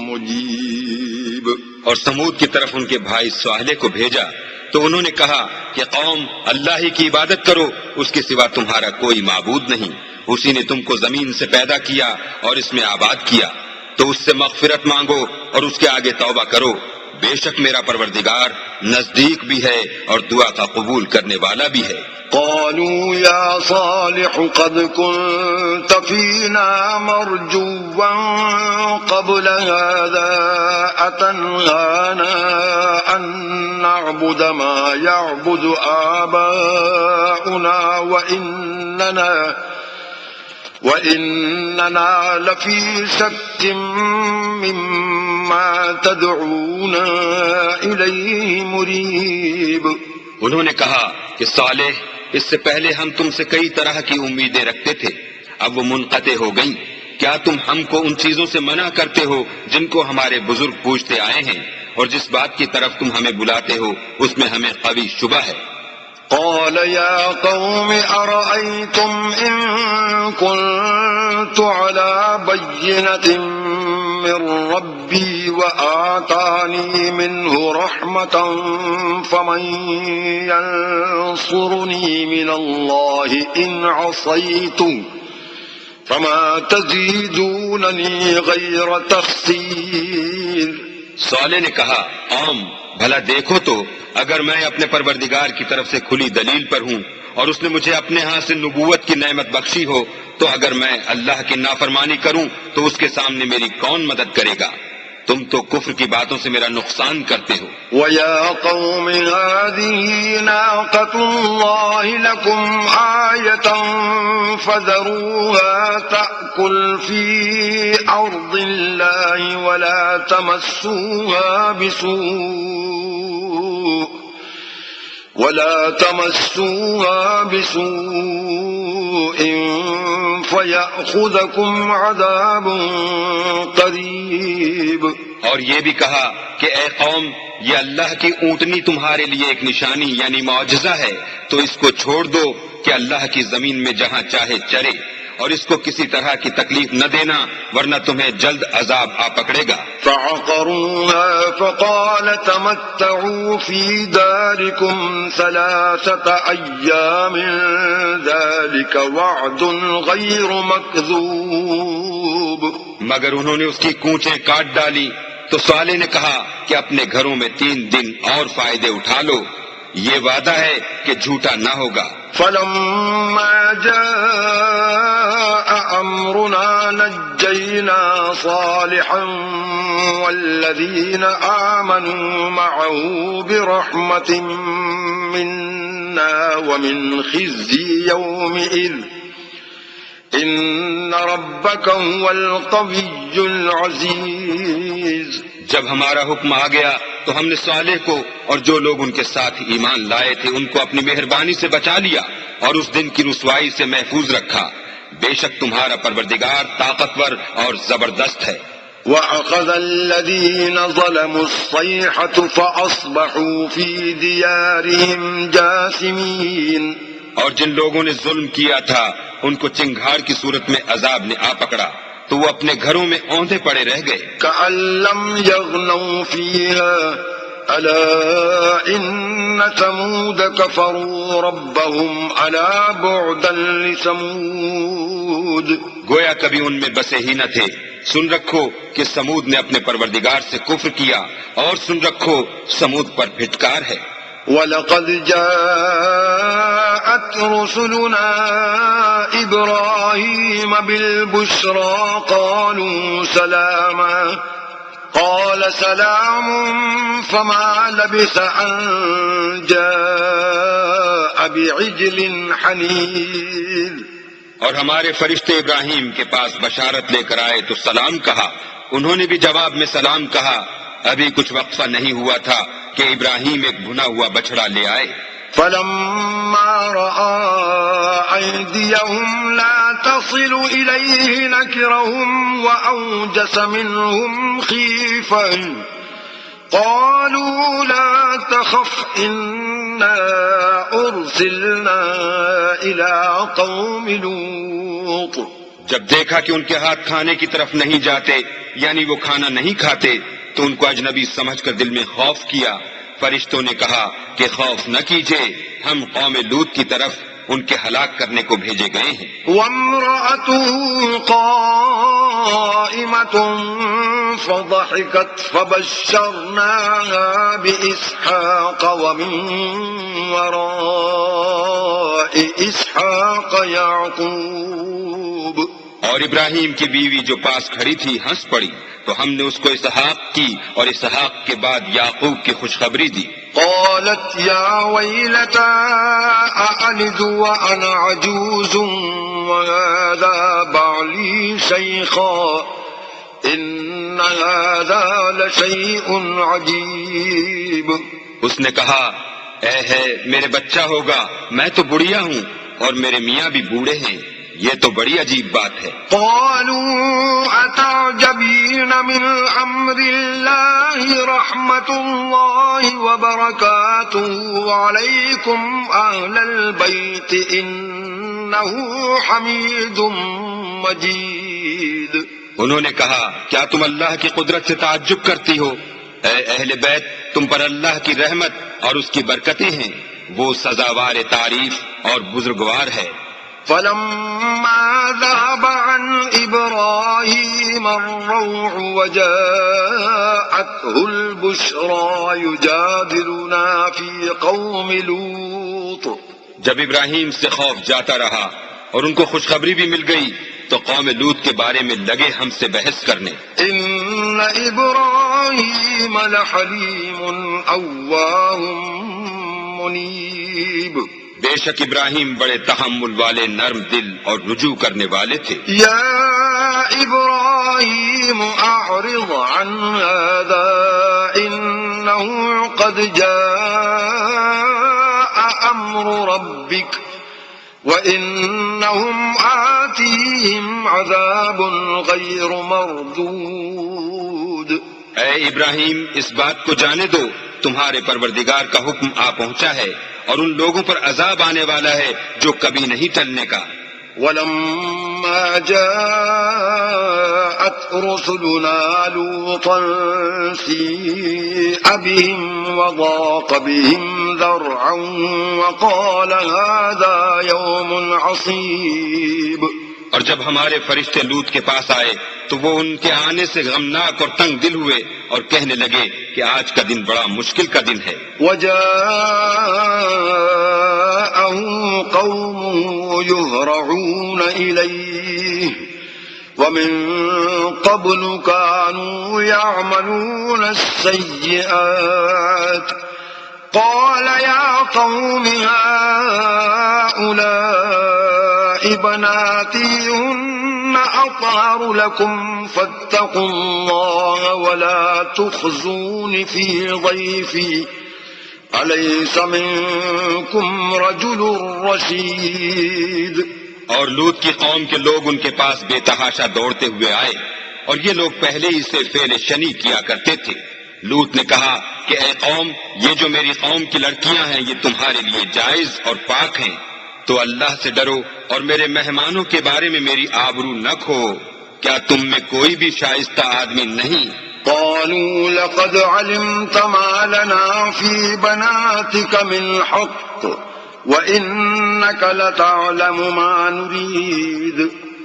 مُجِيبٌ۔ اور سمود کی طرف ان کے بھائی صالح کو بھیجا تو انہوں نے کہا کہ قوم اللہ ہی کی عبادت کرو، اس کے سوا تمہارا کوئی معبود نہیں، اسی نے تم کو زمین سے پیدا کیا اور اس میں آباد کیا، تو اس سے مغفرت مانگو اور اس کے آگے توبہ کرو، بے شک میرا پروردگار نزدیک بھی ہے اور دعا کا قبول کرنے والا بھی ہے۔ قالوا يا صالح قد كنت فينا مرجوا قبل هذا أتنهانا أن نعبد ما يعبد آباؤنا وإننا لفي شك مما تدعونا إليه مريب۔ انہوں نے کہا کہ صالح اس سے پہلے ہم تم سے کئی طرح کی امیدیں رکھتے تھے، اب وہ منقطع ہو گئیں، کیا تم ہم کو ان چیزوں سے منع کرتے ہو جن کو ہمارے بزرگ پوچھتے آئے ہیں، اور جس بات کی طرف تم ہمیں بلاتے ہو اس میں ہمیں قوی شبہ ہے۔ قال يا قوم أرأيتم إن كنت على بينة من ربي وآتاني منه رحمة فمن ينصرني من الله إن عصيته فما تزيدونني غير تخسير۔ صالح نے کہا قوم بھلا دیکھو تو اگر میں اپنے پروردگار کی طرف سے کھلی دلیل پر ہوں اور اس نے مجھے اپنے ہاں سے نبوت کی نعمت بخشی ہو، تو اگر میں اللہ کی نافرمانی کروں تو اس کے سامنے میری کون مدد کرے گا؟ تم تو کفر کی باتوں سے میرا نقصان کرتے ہو۔ وَيَا قَوْمِ هَٰذِهِ نَاقَةُ اللَّهِ لَكُمْ آيَةً فَذَرُوهَا تَأْكُلْ فِي أَرْضِ اللَّهِ وَلَا تَمَسُّوهَا بِسُوءٍ فَيَأْخُذَكُمْ عَذَابٌ قَرِيبٌ۔ اور یہ بھی کہا کہ اے قوم یہ اللہ کی اونٹنی تمہارے لیے ایک نشانی یعنی معجزہ ہے، تو اس کو چھوڑ دو کہ اللہ کی زمین میں جہاں چاہے چرے، اور اس کو کسی طرح کی تکلیف نہ دینا ورنہ تمہیں جلد عذاب آ پکڑے گا۔ فعقروها فقال تمتعوا في داركم 3 أيام ذلك وعد غير مكذوب۔ مگر انہوں نے اس کی کونچیں کاٹ ڈالی تو صالح نے کہا کہ اپنے گھروں میں 3 دن اور فائدے اٹھا لو، یہ وعدہ ہے کہ جھوٹا نہ ہوگا۔ فلما جاء أمرنا نجينا صالحا والذين آمنوا معه برحمة منا ومن خزي يومئذ إن ربك هو القوي العزيز۔ جب ہمارا حکم آ گیا تو ہم نے صالح کو اور جو لوگ ان کے ساتھ ایمان لائے تھے ان کو اپنی مہربانی سے بچا لیا اور اس دن کی رسوائی سے محفوظ رکھا۔ بے شک تمہارا پروردگار طاقتور اور زبردست ہے۔ وأخذ الذين ظلموا الصيحة فأصبحوا في ديارهم جاثمين۔ اور جن لوگوں نے ظلم کیا تھا ان کو چنگھاڑ کی صورت میں عذاب نے آ پکڑا تو وہ اپنے گھروں میں اوندھے پڑے رہ گئے۔ كأن لم يغنوا فيها ألا إن ثمود كفروا ربهم ألا بعدا لثمود۔ گویا کبھی ان میں بسے ہی نہ تھے۔ سن رکھو کہ سمود نے اپنے پروردگار سے کفر کیا، اور سن رکھو سمود پر پھٹکار ہے۔ وَلَقَدْ جَاءَتْ رُسُلُنَا إِبْرَاهِيمَ بِالْبُشْرَى قَالُوا سَلَامًا قَالَ سَلَامٌ فَمَا لَبِثَ أَن جَاءَ بِعِجْلٍ حَنِيذٍ۔ اور ہمارے فرشتے ابراہیم کے پاس بشارت لے کر آئے تو سلام کہا، انہوں نے بھی جواب میں سلام کہا۔ ابھی کچھ وقفہ نہیں ہوا تھا کہ ابراہیم ایک بھنا ہوا بچڑا لے آئے۔ فَلَمَّا رَأَى أَيْدِيَهُمْ لَا تَصِلُ إِلَيْهِ نَكِرَهُمْ وَأَوْجَسَ مِنْهُمْ خِيفَةً قَالُوا لَا تَخَفْ إِنَّا أُرْسِلْنَا إِلَى قَوْمِ لُوطٍ۔ جب دیکھا کہ ان کے ہاتھ کھانے کی طرف نہیں جاتے یعنی وہ کھانا نہیں کھاتے تو ان کو اجنبی سمجھ کر دل میں خوف کیا۔ فرشتوں نے کہا کہ خوف نہ کیجیے، ہم قوم لوط کی طرف ان کے ہلاک کرنے کو بھیجے گئے ہیں۔ وَامْرَأَتُهُ قَائِمَةٌ فَضَحِكَتْ فَبَشَّرْنَاهَا بِإِسْحَاقَ وَمِن وَرَاءِ إِسْحَاقَ يَعْقُوبَ۔ اور ابراہیم کی بیوی جو پاس کھڑی تھی ہنس پڑی تو ہم نے اس کو اسحاق کی اور اسحاق کے بعد یعقوب کی خوشخبری دی۔ قالت يا ويلتى أألد وأنا عجوز وهذا بعلي شيخا إن هذا لشيء عجيب۔ اس نے کہا اے ہے میرے بچہ ہوگا، میں تو بڑھیا ہوں اور میرے میاں بھی بوڑھے ہیں، یہ تو بڑی عجیب بات ہے۔ قالوا أتعجبين من أمر الله رحمة الله وبركاته عليكم أهل البيت إنه حميد مجيد۔ انہوں نے کہا کیا تم اللہ کی قدرت سے تعجب کرتی ہو؟ اے اہل بیت، تم پر اللہ کی رحمت اور اس کی برکتیں ہیں، وہ سزاوار تعریف اور بزرگوار ہے۔ فلما ذهب عن إبراهيم الروع وجاءته البشرى يجادلنا في قوم لوط۔ جب ابراہیم سے خوف جاتا رہا اور ان کو خوشخبری بھی مل گئی تو قوم لوط کے بارے میں لگے ہم سے بحث کرنے۔ إن إبراهيم لحليم أواه منيب۔ بے شک ابراہیم بڑے تحمل والے، نرم دل اور رجوع کرنے والے تھے۔ یا ابراہیم اعرض عن هذا انه قد جاء امر ربك وانهم آتيهم عذاب غير مردود۔ اے ابراہیم اس بات کو جانے دو تمہارے پروردگار کا حکم آ پہنچا ہے اور ان لوگوں پر عذاب آنے والا ہے جو کبھی نہیں ٹلنے کا۔ ولما جاءت رسلنا لوطا سيء بهم وضاق بهم ذرعا وقال هذا يوم عصيب. اور جب ہمارے فرشتے لوط کے پاس آئے تو وہ ان کے آنے سے غمناک اور تنگ دل ہوئے اور کہنے لگے کہ آج کا دن بڑا مشکل کا دن ہے. وجاءه قومه يهرعون إليه ومن قبل كانوا يعملون السيئات قال يا قوم هؤلاء بناتي هن أطهر لكم فاتقوا الله ولا تخزون في ضيفي أليس منكم رجل رشيد. اور لوط کی قوم کے لوگ ان کے پاس بے تحاشا دوڑتے ہوئے آئے اور یہ لوگ پہلے ہی سے فعل شنی کیا کرتے تھے. لوط نے کہا کہ اے قوم، یہ جو میری قوم کی لڑکیاں ہیں یہ تمہارے لیے جائز اور پاک ہیں، تو اللہ سے ڈرو اور میرے مہمانوں کے بارے میں میری آبرو نہ کھو. کیا تم میں کوئی بھی شائستہ آدمی نہیں؟ قالوا لقد علمت ما لنا في بناتك من حق وإنك لتعلم ما نريد.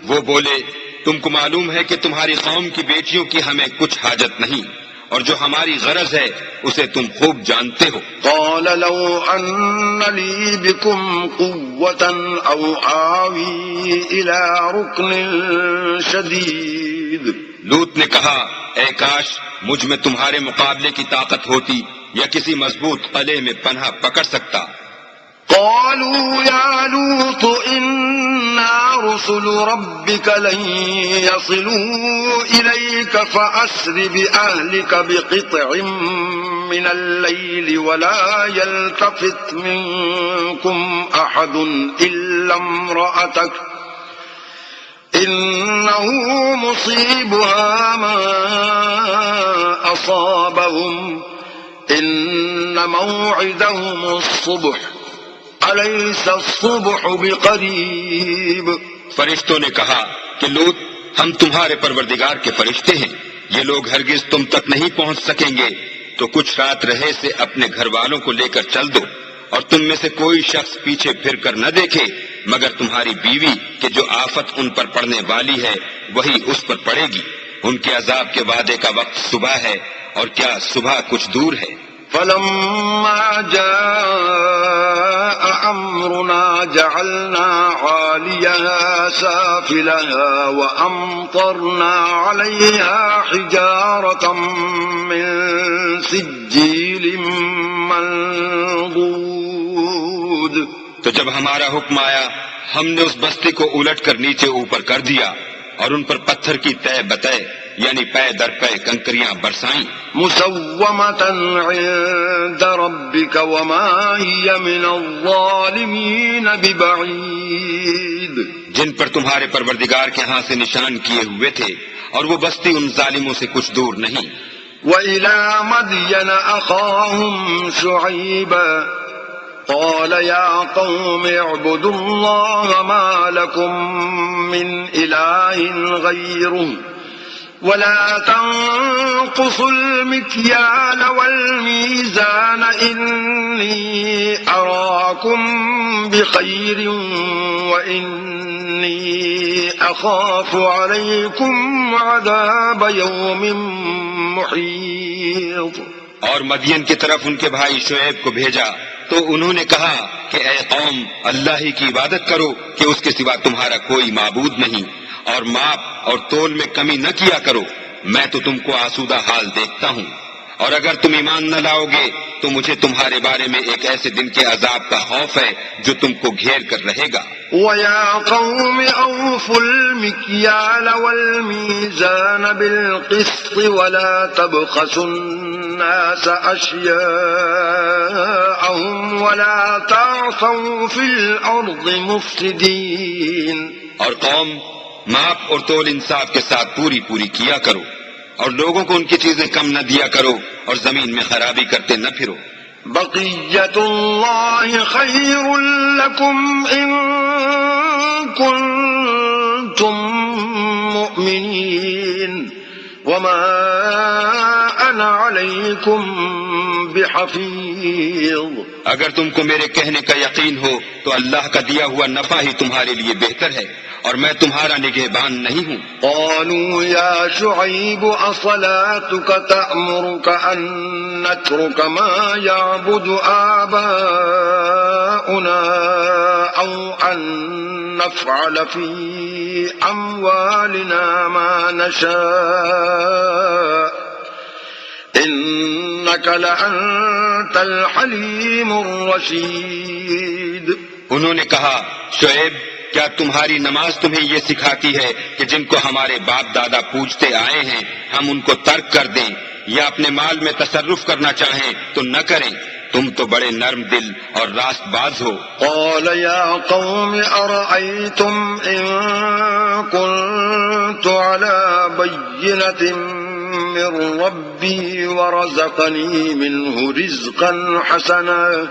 وہ بولے تم کو معلوم ہے کہ تمہاری قوم کی بیٹیوں کی ہمیں کچھ حاجت نہیں، اور جو ہماری غرض ہے اسے تم خوب جانتے ہو. قال لو أن لي بكم قوة أو آوي إلى ركن شديد. لوط نے کہا اے کاش مجھ میں تمہارے مقابلے کی طاقت ہوتی یا کسی مضبوط قلعے میں پناہ پکڑ سکتا. قالوا يا لوط إنا رسل ربك لن يصلوا إليك فأسر بأهلك بقطع من الليل ولا يلتفت منكم أحد إلا امرأتك إنه مصيبها ما أصابهم إن موعدهم الصبح أليس الصبح بقريب. فرشتوں نے کہا کہ لوط ہم تمہارے پروردگار کے فرشتے ہیں، یہ لوگ ہرگز تم تک نہیں پہنچ سکیں گے، تو کچھ رات رہے سے اپنے گھر والوں کو لے کر چل دو، اور تم میں سے کوئی شخص پیچھے پھر کر نہ دیکھے مگر تمہاری بیوی کہ جو آفت ان پر پڑنے والی ہے وہی اس پر پڑے گی. ان کے عذاب کے وعدے کا وقت صبح ہے، اور کیا صبح کچھ دور ہے. فلما جاء أمرنا جعلنا عاليها سافلها وأمطرنا عليها حجارة من سجيل منضود. تو جب ہمارا حکم آیا ہم نے اس بستی کو الٹ کر نیچے اوپر کر دیا اور ان پر پتھر کی تہ بتہ یعنی پے در پے کنکریاں برسائیں. مسومة عند ربك وما هي من الظالمين ببعيد. جن پر تمہارے پروردگار کے ہاں سے نشان کیے ہوئے تھے، اور وہ بستی ان ظالموں سے کچھ دور نہیں. وإلى مدين أخاهم شعيبا قال يا قوم اعبدوا الله ما لكم من إله غيره ولا تنقصوا المكيال والميزان إني أراكم بخير وإني أخاف عليكم عذاب يوم محيط. اور مدین کی طرف ان کے بھائی شعیب کو بھیجا تو انہوں نے کہا کہ اے قوم اللہ ہی کی عبادت کرو کہ اس کے سوا تمہارا کوئی معبود نہیں، اور ماپ اور تول میں کمی نہ کیا کرو، میں تو تم کو آسودہ حال دیکھتا ہوں، اور اگر تم ایمان نہ لاؤ گے تو مجھے تمہارے بارے میں ایک ایسے دن کے عذاب کا خوف ہے جو تم کو گھیر کر رہے گا. وَيَا قَوْمِ أَوْفُوا الْمِكْيَالَ وَالْمِيزَانَ بِالْقِسْطِ وَلَا تَبْخَسُوا النَّاسَ أَشْيَاءَهُمْ وَلَا تَعْثَوْا فِي الْأَرْضِ مُفْسِدِينَ. اور قوم ماپ اور تول انصاف کے ساتھ پوری پوری کیا کرو، اور لوگوں کو ان کی چیزیں کم نہ دیا کرو، اور زمین میں خرابی کرتے نہ پھرو. بقیت اللہ خیر لکم ان کنتم كنتم مؤمنين وما أنا عليكم بحفيظ. اگر تم کو میرے کہنے کا یقین ہو تو اللہ کا دیا ہوا نفع ہی تمہارے لیے بہتر ہے اور میں تمہارا نگہبان نہیں ہوں. قالوا يا شعيب أصلاتك تأمرك أن نترك ما يعبد آباؤنا أو أن نفعل في أموالنا ما نشاء إنك لأنت الحليم الرشيد. انہوں نے کہا شعیب کیا تمہاری نماز تمہیں یہ سکھاتی ہے کہ جن کو ہمارے باپ دادا پوجتے آئے ہیں ہم ان کو ترک کر دیں یا اپنے مال میں تصرف کرنا چاہیں تو نہ کریں؟ تم تو بڑے نرم دل اور راست باز ہو. قال يا قوم أرأيتم إن كنت على بينة من ربي ورزقني منه رزقا حسنا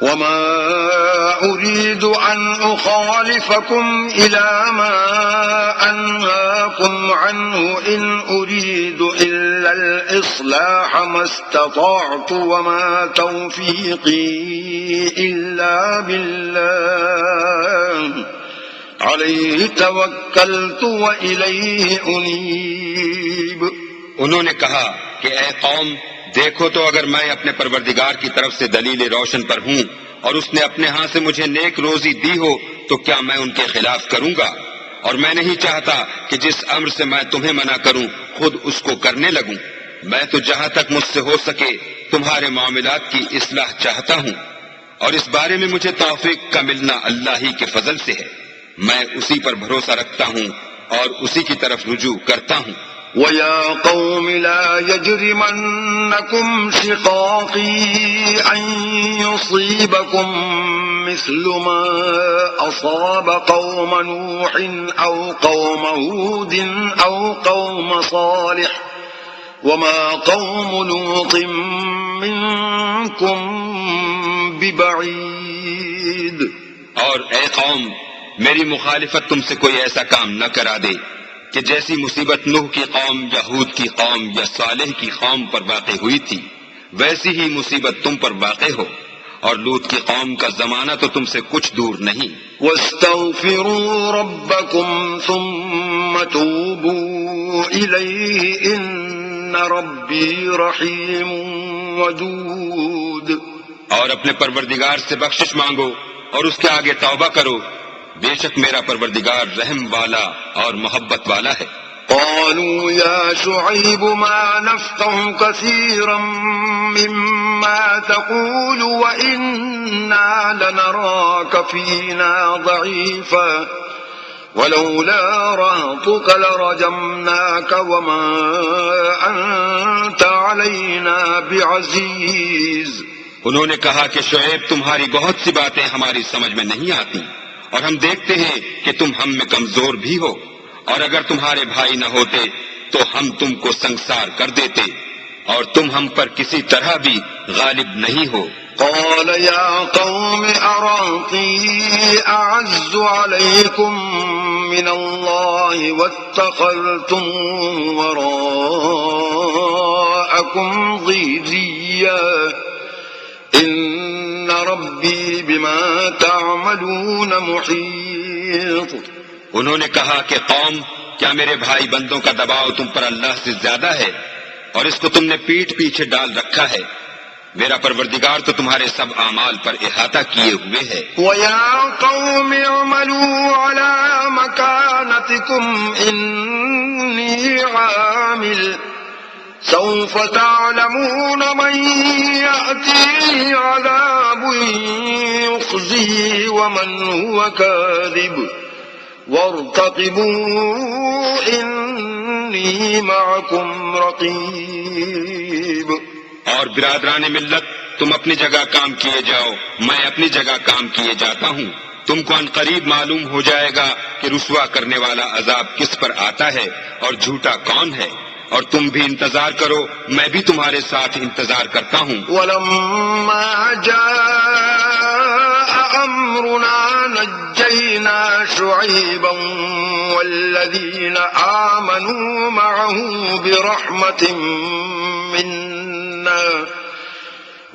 وما أريد أن أخالفكم إلى ما أنهاكم عنه إن أريد إلا الإصلاح ما استطعت وما توفيقي إلا بالله عليه توكلت وإليه أنيب. انہوں نے کہا کہ اے قوم دیکھو تو اگر میں اپنے پروردگار کی طرف سے دلیل روشن پر ہوں اور اس نے اپنے ہاں سے مجھے نیک روزی دی ہو تو کیا میں ان کے خلاف کروں گا؟ اور میں نہیں چاہتا کہ جس امر سے میں تمہیں منع کروں خود اس کو کرنے لگوں. میں تو جہاں تک مجھ سے ہو سکے تمہارے معاملات کی اصلاح چاہتا ہوں اور اس بارے میں مجھے توفیق کا ملنا اللہ ہی کے فضل سے ہے. میں اسی پر بھروسہ رکھتا ہوں اور اسی کی طرف رجوع کرتا ہوں. وَيَا قَوْمِ لَا يَجْرِمَنَّكُمْ شِقَاقِي أَن يُصِيبَكُم مِّثْلُ مَا أَصَابَ قَوْمَ نُوحٍ أَوْ قَوْمَ هُودٍ أَوْ قَوْمَ صَالِحٍ وَمَا قَوْمُ لُوطٍ مِّنكُم بِبَعِيدٍ. اور اے قوم میری مخالفت تم سے کوئی ایسا کام نہ کرا دے کہ جیسی مصیبت نوح کی قوم یا ہود کی قوم یا صالح کی قوم پر واقع ہوئی تھی ویسی ہی مصیبت تم پر واقع ہو، اور لوط کی قوم کا زمانہ تو تم سے کچھ دور نہیں. وَاسْتَغْفِرُوا رَبَّكُمْ ثُمَّ تُوبُوا إِلَيْهِ إِنَّ رَبِّي رَحِيمٌ وَدُودٌ. اور اپنے پروردگار سے بخشش مانگو اور اس کے آگے توبہ کرو، بے شک میرا پروردگار رحم والا اور محبت والا ہے. قالوا يا شعيب ما نفقه كثيرا مما تقول وإنا لنراك فينا ضعيفا ولولا رهطك لرجمناك وما أنت علينا بعزيز. انہوں نے کہا کہ شعیب تمہاری بہت سی باتیں ہماری سمجھ میں نہیں آتی اور ہم دیکھتے ہیں کہ تم ہم میں کمزور بھی ہو، اور اگر تمہارے بھائی نہ ہوتے تو ہم تم کو سنگسار کر دیتے اور تم ہم پر کسی طرح بھی غالب نہیں ہو. قال يا قوم أرهطي أعز عليكم من الله واتخذتم وراءكم ظهريا إن ربي بما تعملون محيط. انہوں نے کہا کہ قوم کیا میرے بھائی بندوں کا دباؤ تم پر اللہ سے زیادہ ہے اور اس کو تم نے پیٹھ پیچھے ڈال رکھا ہے؟ میرا پروردگار تو تمہارے سب اعمال پر احاطہ کیے ہوئے ہے. وَيَا قَوْمِ اعْمَلُوا عَلَى مَكَانَتِكُمْ إِنِّي عَامِلٌ سوف تعلمون من يأتيه عذاب يخزيه ومن هو كاذب وارتقبوا إني معكم رقيب. اور برادران ملت تم اپنی جگہ کام کیے جاؤ، میں اپنی جگہ کام کیے جاتا ہوں. تم کو ان قریب معلوم ہو جائے گا کہ رسوا کرنے والا عذاب کس پر آتا ہے اور جھوٹا کون ہے، اور تم بھی انتظار کرو، میں بھی تمہارے ساتھ انتظار کرتا ہوں. وَلَمَّا جَاءَ أمرنا نجينا شعيبا والذين آمنوا معه برحمة منا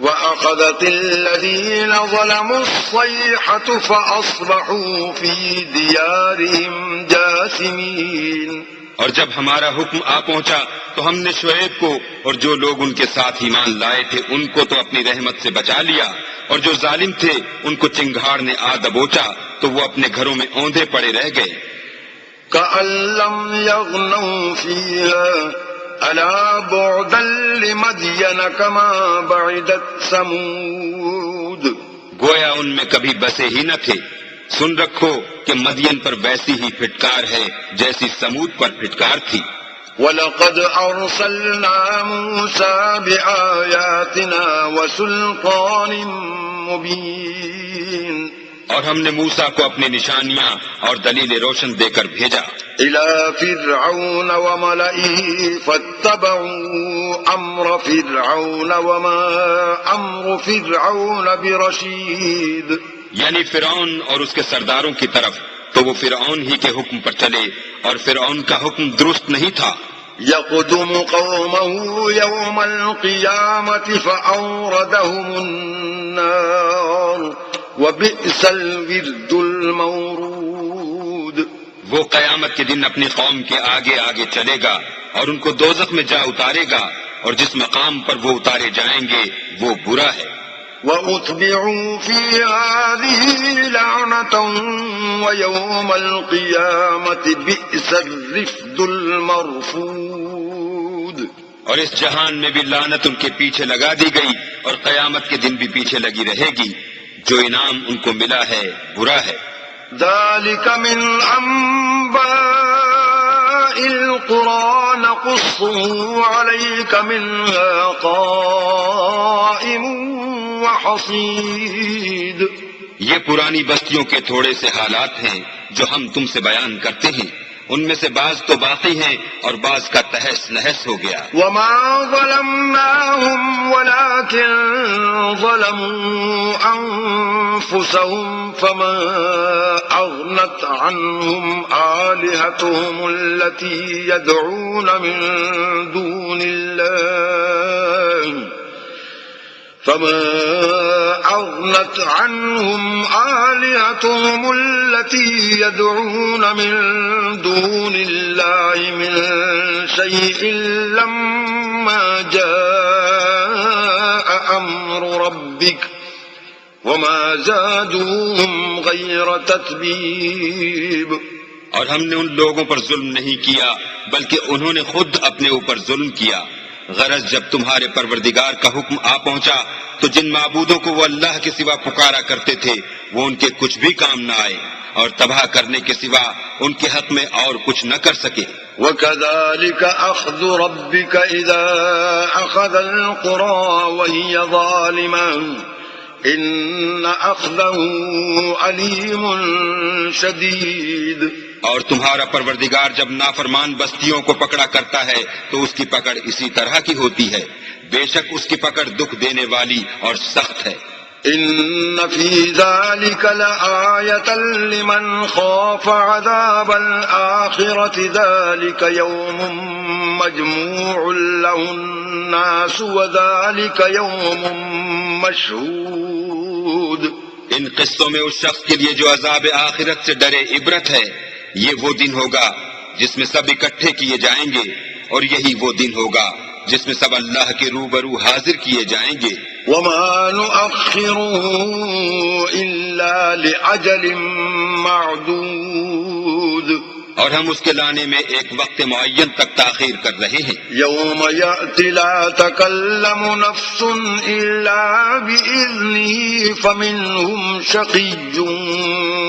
وأخذت الذين ظلموا الصيحة فأصبحوا في ديارهم جاثمين۔ اور جب ہمارا حکم آ پہنچا تو ہم نے شعیب کو اور جو لوگ ان کے ساتھ ایمان لائے تھے ان کو تو اپنی رحمت سے بچا لیا، اور جو ظالم تھے ان کو چنگھاڑ نے آ دبوچا تو وہ اپنے گھروں میں اوندھے پڑے رہ گئے۔ كأن لم يغنوا فيها ألا بعدا لمدين كما بعدت ثمود۔ گویا ان میں کبھی بسے ہی نہ تھے۔ سن رکھو کہ مدین پر ویسی ہی پھٹکار ہے جیسی سمود پر پھٹکار تھی۔ وَلَقَدْ أَرْسَلْنَا مُوسَى بِآيَاتِنَا وَسُلْطَانٍ مُبِينٍ۔ اور ہم نے موسیٰ کو اپنی نشانیاں اور دلیل روشن دے کر بھیجا إِلَى فِرْعَوْنَ وَمَلَئِهِ فَاتَّبَعُوا أَمْرَ فِرْعَوْنَ وَمَا أَمْرُ فِرْعَوْنَ بِرَشِيدٍ، یعنی فرعون اور اس کے سرداروں کی طرف، تو وہ فرعون ہی کے حکم پر چلے اور فرعون کا حکم درست نہیں تھا۔ يَقْدُمُ قَوْمَهُ يَوْمَ الْقِيَامَةِ فَأَوْرَدَهُمُ النَّارَ وَبِئْسَ الْوِرْدُ الْمَوْرُودُ۔ وہ قیامت کے دن اپنی قوم کے آگے آگے چلے گا اور ان کو دوزخ میں جا اتارے گا، اور جس مقام پر وہ اتارے جائیں گے وہ برا ہے۔ وَأُتْبِعُوا فِي هَٰذِهِ لَعْنَةً وَيَوْمَ الْقِيَامَةِ بِئْسَ الرِّفْدُ الْمَرْفُودُ۔ اور اس جہان میں بھی لعنت ان کے پیچھے لگا دی گئی اور قیامت کے دن بھی پیچھے لگی رہے گی۔ جو انعام ان کو ملا ہے برا ہے۔ ذَلِكَ مِنْ أَنبَاءِ الْقُرَىٰ نَقُصُّهُ عَلَيْكَ مِنْهَا قَائِمٌ وَحَصِيدٌ۔ یہ پرانی بستیوں کے تھوڑے سے حالات ہیں جو ہم تم سے بیان کرتے ہیں، ان میں سے بعض تو باقی ہیں اور بعض کا تہس نہس ہو گیا۔ وَمَا ظَلَمْنَاهُمْ وَلَٰكِن ظَلَمُوا أَنفُسَهُمْ فَمَا أَغْنَتْ عَنْهُمْ آلِهَتُهُمُ الَّتِي يَدْعُونَ مِن دُونِ اللَّهِ فما أغنت عنهم آلهتهم التي يدعون من دون الله من شيء لما جاء أمر ربك وما زادوهم غير تتبيب۔ اور ہم نے ان لوگوں پر ظلم نہیں کیا بلکہ انہوں نے خود اپنے اوپر ظلم کیا۔ غرض جب تمہارے پروردگار کا حکم آ پہنچا تو جن معبودوں کو وہ اللہ کے سوا پکارا کرتے تھے وہ ان کے کچھ بھی کام نہ آئے، اور تباہ کرنے کے سوا ان کے حق میں اور کچھ نہ کر سکے۔ وَكَذَلِكَ أَخْذُ رَبِّكَ إِذَا أَخَذَ الْقُرَىٰ وَهِيَ ظَالِمَةٌ إِنَّ أَخْذَهُ أَلِيمٌ شَدِيدٌ۔ اور تمہارا پروردگار جب نافرمان بستیوں کو پکڑا کرتا ہے تو اس کی پکڑ اسی طرح کی ہوتی ہے، بے شک اس کی پکڑ دکھ دینے والی اور سخت ہے۔ إن في ذلك لآية لمن خاف عذاب الآخرة ذلك يوم مجموع له الناس وذلك يوم مشهود۔ ان قصوں میں اس شخص کے لیے جو عذاب آخرت سے ڈرے عبرت ہے۔ یہ وہ دن ہوگا جس میں سب اکٹھے کیے جائیں گے، اور یہی وہ دن ہوگا جس میں سب اللہ کے روبرو حاضر کیے جائیں گے۔ وما نؤخره إلا لأجل معدود۔ اور ہم اس کے لانے میں ایک وقت معین تک تاخیر کر رہے ہیں۔ يوم يأتي لا تكلم نفس إلا بإذنه فمنهم شقي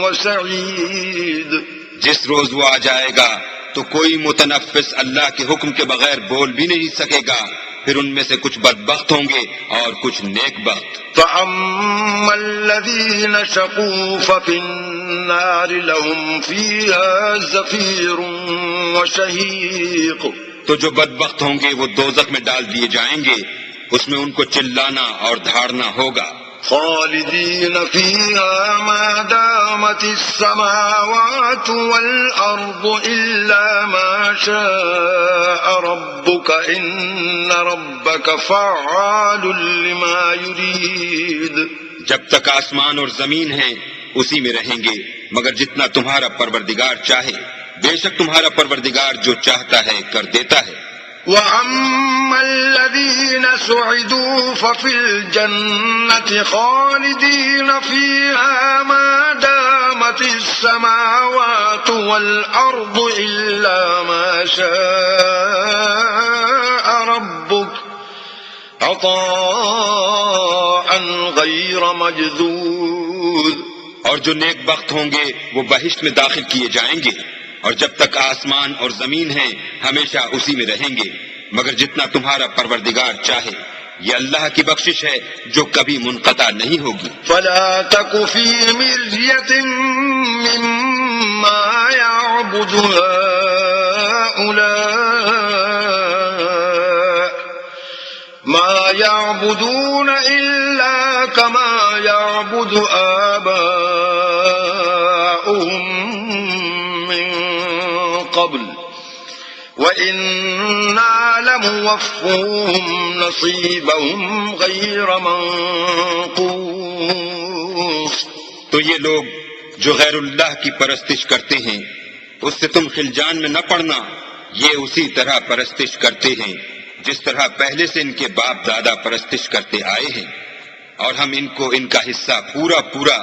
وسعيد۔ جس روز وہ آ جائے گا تو کوئی متنفس اللہ کے حکم کے بغیر بول بھی نہیں سکے گا، پھر ان میں سے کچھ بدبخت ہوں گے اور کچھ نیک بخت۔ فأما الذين شقوا ففي النار لهم فيها زفير وشهيق۔ تو جو بدبخت ہوں گے وہ دوزخ میں ڈال دیے جائیں گے، اس میں ان کو چلانا اور دھاڑنا ہوگا۔ خالدين فيها ما دامت السماوات والأرض إلا ما شاء ربك إن ربك فعال لما يريد. جب تک آسمان اور زمین ہیں اسی میں رہیں گے مگر جتنا تمہارا پروردگار چاہے. بے شک تمہارا پروردگار جو چاہتا ہے کر دیتا ہے. وَأَمَّا الَّذِينَ سُعِدُوا فَفِي الْجَنَّةِ خَالِدِينَ فِيهَا مَا دَامَتِ السَّمَاوَاتُ وَالْأَرْضُ إِلَّا مَا شَاءَ رَبُّكَ عَطَاءً غَيْرَ مَجْذُوذٍ. اور جو نیک بخت ہوں گے وہ بہشت میں داخل کیے جائیں گے اور جب تک آسمان اور زمین ہیں ہمیشہ اسی میں رہیں گے مگر جتنا تمہارا پروردگار چاہے. یہ اللہ کی بخشش ہے جو کبھی منقطع نہیں ہوگی. فلا تك في مرية مما يعبد هؤلاء ما يعبدون إلا كما يعبد آباؤهم قبل وَإِنَّا لَمُوَفُّوهُمْ نَصِيبَهُمْ غَيْرَ مَنْقُوصٍ. تو یہ لوگ جو غیر اللہ کی پرستش کرتے ہیں اس سے تم خلجان میں نہ پڑنا. یہ اسی طرح پرستش کرتے ہیں جس طرح پہلے سے ان کے باپ دادا پرستش کرتے آئے ہیں اور ہم ان کو ان کا حصہ پورا پورا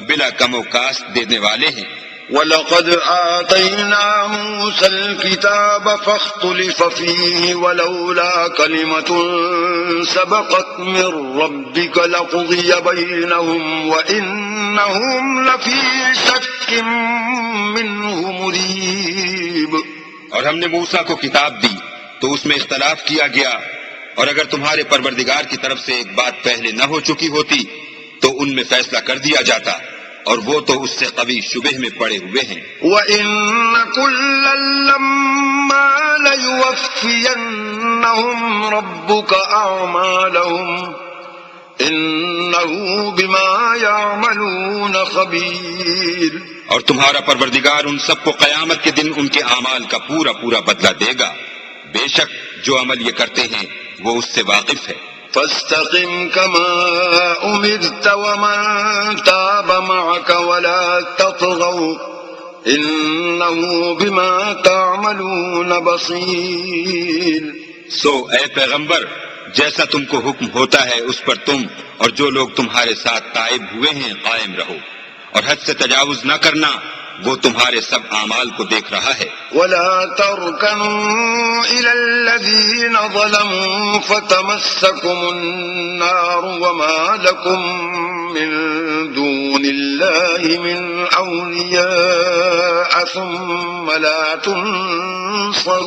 بلا کم و کاست دینے والے ہیں. وَلَقَدْ آتَيْنَا مُوسَى الْكِتَابَ فَاخْتُلِفَ فِيهِ وَلَوْلَا كَلِمَةٌ سَبَقَتْ مِنْ رَبِّكَ لَقُضِيَ بَيْنَهُمْ وَإِنَّهُمْ لَفِي شَكٍّ مِّنْهُ مُرِيبٍ. اور ہم نے موسیٰ کو کتاب دی تو اس میں اختلاف کیا گیا اور اگر تمہارے پروردگار کی طرف سے ایک بات پہلے نہ ہو چکی ہوتی تو ان میں فیصلہ کر دیا جاتا اور وہ تو اس سے قوی شبہ میں پڑے ہوئے ہیں. وَإِنَّ كُلًّا لَمَّا لَيُوَفِّيَنَّهُمْ رَبُّكَ أَعْمَالَهُمْ إِنَّهُ بِمَا يَعْمَلُونَ خَبِيرٌ. اور تمہارا پروردگار ان سب کو قیامت کے دن ان کے اعمال کا پورا پورا بدلہ دے گا. بے شک جو عمل یہ کرتے ہیں وہ اس سے واقف ہے. فاستقم كما أمرت ومن تاب معك ولا تطغوا إنه بما تعملون بصير. سو اے پیغمبر جیسا تم کو حکم ہوتا ہے اس پر تم اور جو لوگ تمہارے ساتھ تائب ہوئے ہیں قائم رہو اور حد سے تجاوز نہ کرنا وہ تمہارے سب اعمال کو دیکھ رہا ہے. ولا تركنوا إلى الذين ظلموا فتمسكم النار وما لكم من دون الله من أولياء ثم لا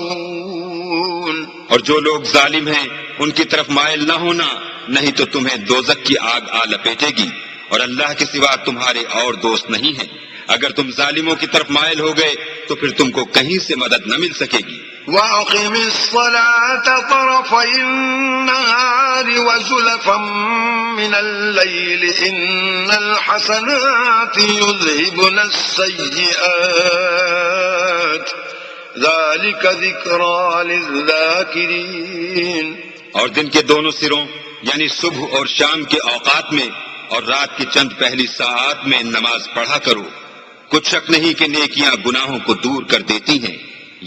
تنصرون. اور جو لوگ ظالم ہیں ان کی طرف مائل نہ ہونا نہیں تو تمہیں دوزخ کی آگ آ لپیٹے گی اور اللہ کے سوا تمہارے اور دوست نہیں ہیں. اگر تم ظالموں کی طرف مائل ہو گئے تو پھر تم کو کہیں سے مدد نہ مل سکے گی. وَأَقِمِ الصَّلَاةَ طَرَفَيِ النَّهَارِ وَزُلَفًا مِّنَ اللَّيْلِ إِنَّ الْحَسَنَاتِ يُذْهِبْنَ السَّيِّئَاتِ ذَلِكَ ذِكْرَى لِلذَّاكِرِينَ. اور دن کے دونوں سروں یعنی صبح اور شام کے اوقات میں اور رات کی چند پہلی ساعات میں نماز پڑھا کرو. کچھ شک نہیں کہ نیکیاں گناہوں کو دور کر دیتی ہیں.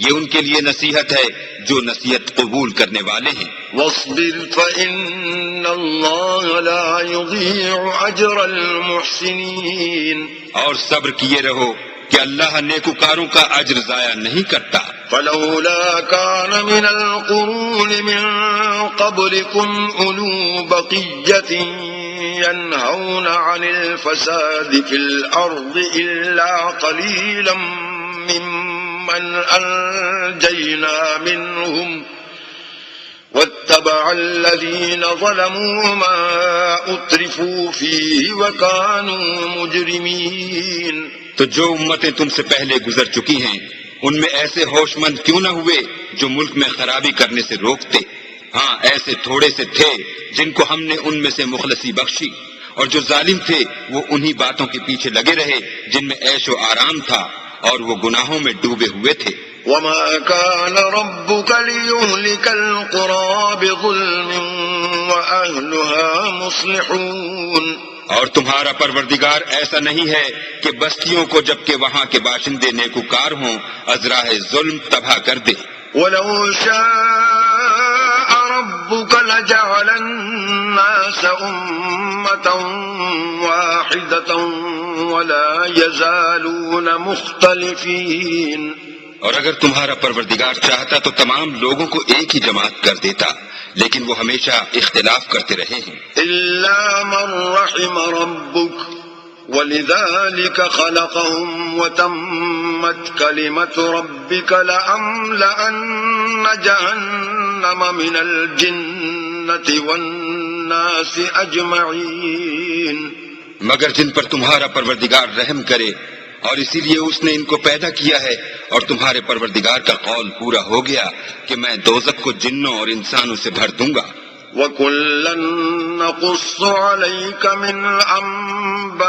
یہ ان کے لیے نصیحت ہے جو نصیحت قبول کرنے والے ہیں. وَاصْبِرْ فَإِنَّ اللَّهَ لَا يُضِيعُ أَجْرَ الْمُحْسِنِينَ. اور صبر کیے رہو کہ اللہ نیکوکاروں کا اجر ضائع نہیں کرتا. فَلَوْلَا كَانَ مِنَ الْقُرُونِ مِنْ قَبْلِكُمْ أُولُو بَقِيَّةٍ ينهون عن الفساد في الأرض إلا قليلا ممن أنجينا منهم واتبع الذين ظلموا ما أترفوا فيه وكانوا مجرمين. تو جو امتیں تم سے پہلے گزر چکی ہیں ان میں ایسے ہوش مند کیوں نہ ہوئے جو ملک میں خرابی کرنے سے روکتے. ہاں ایسے تھوڑے سے تھے جن کو ہم نے ان میں سے مخلصی بخشی اور جو ظالم تھے وہ انہی باتوں کے پیچھے لگے رہے جن میں عیش و آرام تھا، اور وہ گناہوں میں ڈوبے ہوئے تھے۔ وما كان ربك ليهلك القرى بظلم وأهلها مصلحون، اور تمہارا پروردگار ایسا نہیں ہے کہ بستیوں کو جبکہ وہاں کے باشندے نیکوکار ہوں ازراہ ظلم تباہ کر دے۔ ولو شاء ربك لجعل الناس أمة واحدة ولا يزالون مختلفين، اور اگر تمہارا پروردگار چاہتا تو تمام لوگوں کو ایک ہی جماعت کر دیتا، لیکن وہ ہمیشہ اختلاف کرتے رہے ہیں۔ إلا من رحم ربك ولذلك خلقهم وتمت كلمة ربك لأملأن جهنم من الجنة والناس أجمعين، مگر جن پر تمہارا پروردگار رحم کرے، اور اسی لیے اس نے ان کو پیدا کیا ہے، اور تمہارے پروردگار کا قول پورا ہو گیا کہ میں دوزخ کو جنوں اور انسانوں سے بھر دوں گا۔ وَكُلًّا نَّقُصُّ عَلَيْكَ مِنْ أَنبَاءِ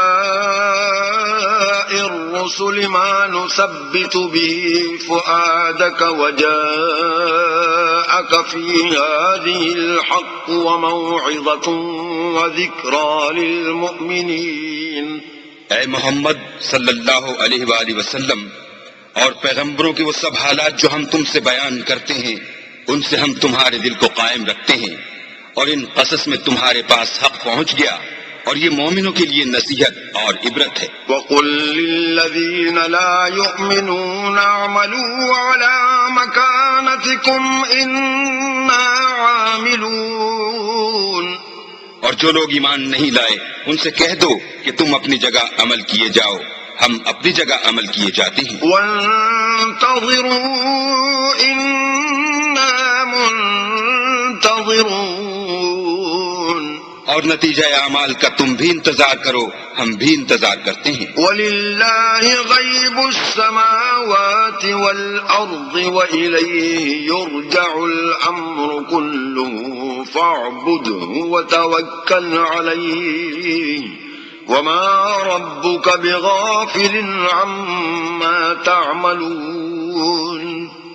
الرُّسُلِ مَا نُثَبِّتُ بِهِ فُؤَادَكَ وَجَاءَكَ فِي هَٰذِهِ الْحَقُّ وَمَوْعِظَةٌ وَذِكْرَىٰ لِلْمُؤْمِنِينَ۔ اے محمد صلی اللہ علیہ وآلہ وسلم، اور پیغمبروں کے وہ سب حالات جو ہم تم سے بیان کرتے ہیں ان سے ہم تمہارے دل کو قائم رکھتے ہیں، اور ان قصص میں تمہارے پاس حق پہنچ گیا، اور یہ مومنوں کے لیے نصیحت اور عبرت ہے۔ وَقُل لِّلَّذِينَ لَا يُؤْمِنُونَ اعْمَلُوا عَلَىٰ مَكَانَتِكُمْ إِنَّا عَامِلُونَ، اور جو لوگ ایمان نہیں لائے ان سے کہہ دو کہ تم اپنی جگہ عمل کیے جاؤ، ہم اپنی جگہ عمل کیے جاتے ہیں۔ وَانتَظِرُوا إِنَّا مُنتَظِرُونَ، اور نتیجہ اعمال کا تم بھی انتظار کرو، ہم بھی انتظار کرتے ہیں۔ وَلِلَّهِ غَيْبُ السَّمَاوَاتِ وَالْأَرْضِ وَإِلَيْهِ يُرْجَعُ الْأَمْرُ كُلُّهُ فَاعْبُدْهُ وَتَوَكَّلْ عَلَيْهِ وَمَا رَبُّكَ بِغَافِلٍ عَمَّا تَعْمَلُونَ۔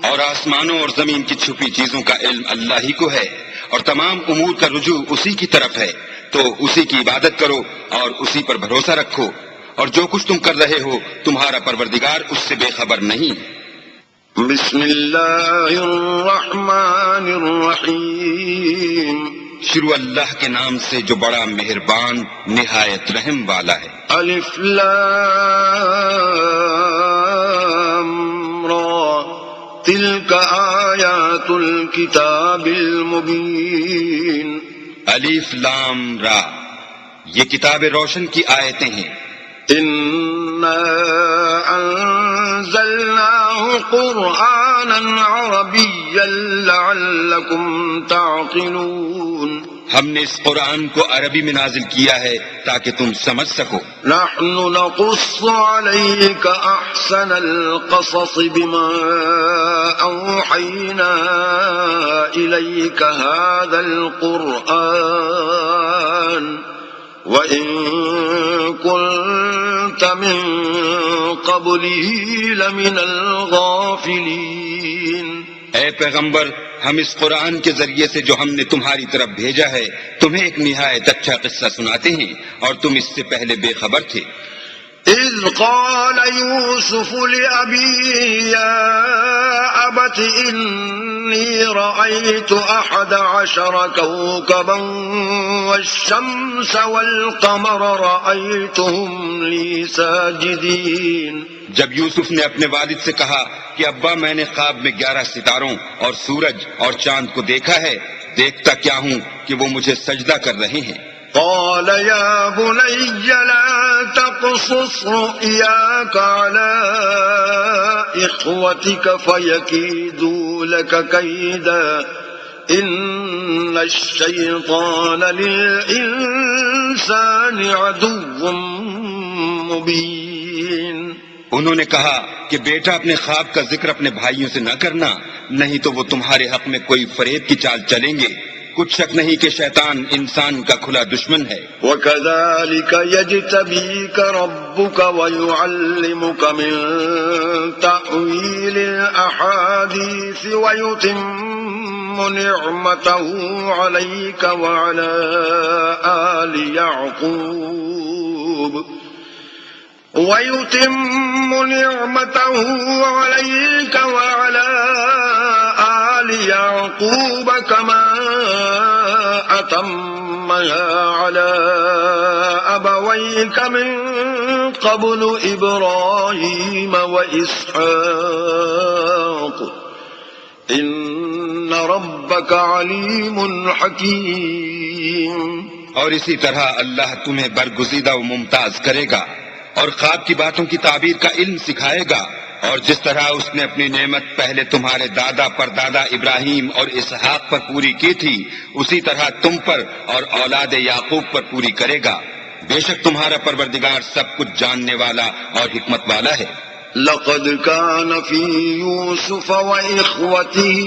اور آسمانوں اور زمین کی چھپی چیزوں کا علم اللہ ہی کو ہے، اور تمام امور کا رجوع اسی کی طرف ہے، تو اسی کی عبادت کرو اور اسی پر بھروسہ رکھو، اور جو کچھ تم کر رہے ہو تمہارا پروردگار اس سے بے خبر نہیں۔ بسم اللہ الرحمن الرحیم، شروع اللہ کے نام سے جو بڑا مہربان نہایت رحم والا ہے۔ الف لام را تلک آیات الکتاب المبین۔ الف لام را، یہ کتاب روشن کی آیتیں ہیں۔ انا انزلناه قرآنا عربیا لعلکم تعقلون، ہم نے اس قرآن کو عربی میں نازل کیا ہے تاکہ تم سمجھ سکو۔ نحن نقص عليك احسن القصص بما اوحينا اليك هذا القرآن وإن كنت من قبله لمن الغافلين۔ اے پیغمبر، ہم اس قرآن کے ذریعے سے جو ہم نے تمہاری طرف بھیجا ہے تمہیں ایک نہایت اچھا قصہ سناتے ہیں، اور تم اس سے پہلے بے خبر تھے۔ اذ قال يوسف لأبيه يا أبت إني رأيت 11 كوكبا والشمس والقمر رأيتهم لي ساجدين۔ جب یوسف نے اپنے والد سے کہا کہ ابا میں نے خواب میں 11 ستاروں اور سورج اور چاند کو دیکھا ہے، دیکھتا کیا ہوں کہ وہ مجھے سجدہ کر رہے ہیں۔ قال يا بني لا تقصص رؤياك على إخوتك فيكيدوا لك كيدا إن الشيطان للإنسان عدو مبين۔ انہوں نے کہا کہ بیٹا اپنے خواب کا ذکر اپنے بھائیوں سے نہ کرنا، نہیں تو وہ تمہارے حق میں کوئی فریب کی چال چلیں گے۔ کچھ شک نہیں کہ شیطان انسان کا کھلا دشمن ہے۔ وَكَذَلِكَ يَجْتَبِيكَ رَبُّكَ وَيُعَلِّمُكَ مِن تَأْوِيلِ الْأَحَادِيثِ وَيُتِمُّ نِعْمَتَهُ عَلَيْكَ وَعَلَى آلِ يَعْقُوبَ كَمَا أَتَمَّهَا عَلَى أَبَوَيْكَ مِن قَبْلُ إِبْرَاهِيمَ وَإِسْحَاقَ إِنَّ رَبَّكَ عَلِيمٌ حَكِيمٌ۔ اور اسی طرح اللہ تمہیں برگزیدہ و ممتاز کرے گا اور خواب کی باتوں کی تعبیر کا علم سکھائے گا، اور جس طرح اس نے اپنی نعمت پہلے تمہارے دادا پر دادا ابراہیم اور اسحاق پر پوری کی تھی، اسی طرح تم پر اور اولاد یعقوب پر پوری کرے گا۔ بے شک تمہارا پروردگار سب کچھ جاننے والا اور حکمت والا ہے۔ لقد كان في يوسف وإخوته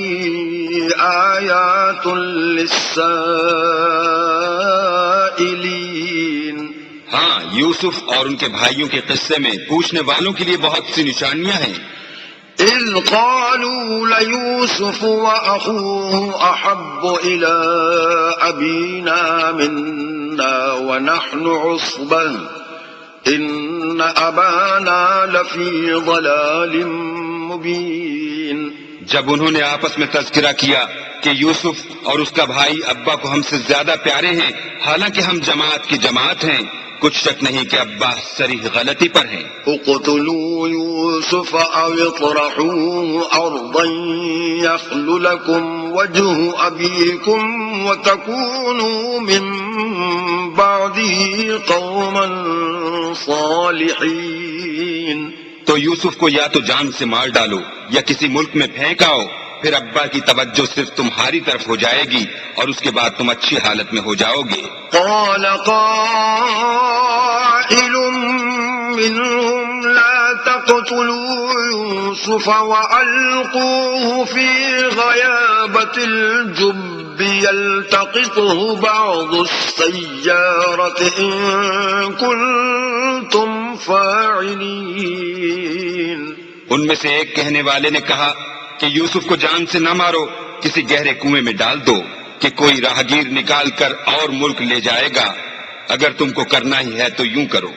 آيات للسائلين۔ ہاں، یوسف اور ان کے بھائیوں کے قصے میں پوچھنے والوں کے لیے بہت سی نشانیاں ہیں۔ إذ قالوا ليوسف وأخوه أحب إلى أبينا منا ونحن عصبة إن أبانا لفي ضلال مبين۔ جب انہوں نے آپس میں تذکرہ کیا کہ یوسف اور اس کا بھائی ابا کو ہم سے زیادہ پیارے ہیں، حالانکہ ہم جماعت کی جماعت ہیں، کچھ شک نہیں کہ ابا صریح غلطی پر ہیں۔ اقتلوا يوسف أو اطرحوه أرضا يخل لكم وجه أبيكم وتكونوا من بعده قوما صالحين۔ تو یوسف کو یا تو جان سے مار ڈالو یا کسی ملک میں پھینک آؤ، پھر ابا کی توجہ صرف تمہاری طرف ہو جائے گی اور اس کے بعد تم اچھی حالت میں ہو جاؤ گے۔ قال قائل منهم لا تقتلوا يوسف وألقوه في غيابة الجب يلتقطه بعض السيارة إن كنتم فاعلين۔ ان میں سے ایک کہنے والے نے کہا کہ یوسف کو جان سے نہ مارو، کسی گہرے کنویں میں ڈال دو کہ کوئی راہگیر نکال کر اور ملک لے جائے گا، اگر تم کو کرنا ہی ہے تو یوں کرو۔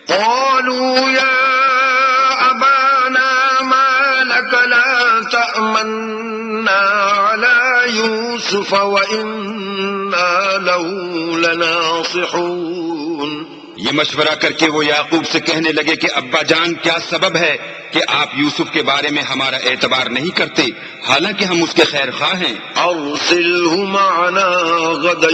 قالوا يا أبانا ما لك لا تأمنا على يوسف وإنا له لناصحون۔ یہ مشورہ کر کے وہ یعقوب سے کہنے لگے کہ ابا جان، کیا سبب ہے کہ آپ یوسف کے بارے میں ہمارا اعتبار نہیں کرتے، حالانکہ ہم اس کے خیر خواہ ہیں۔ أرسله معنا غدا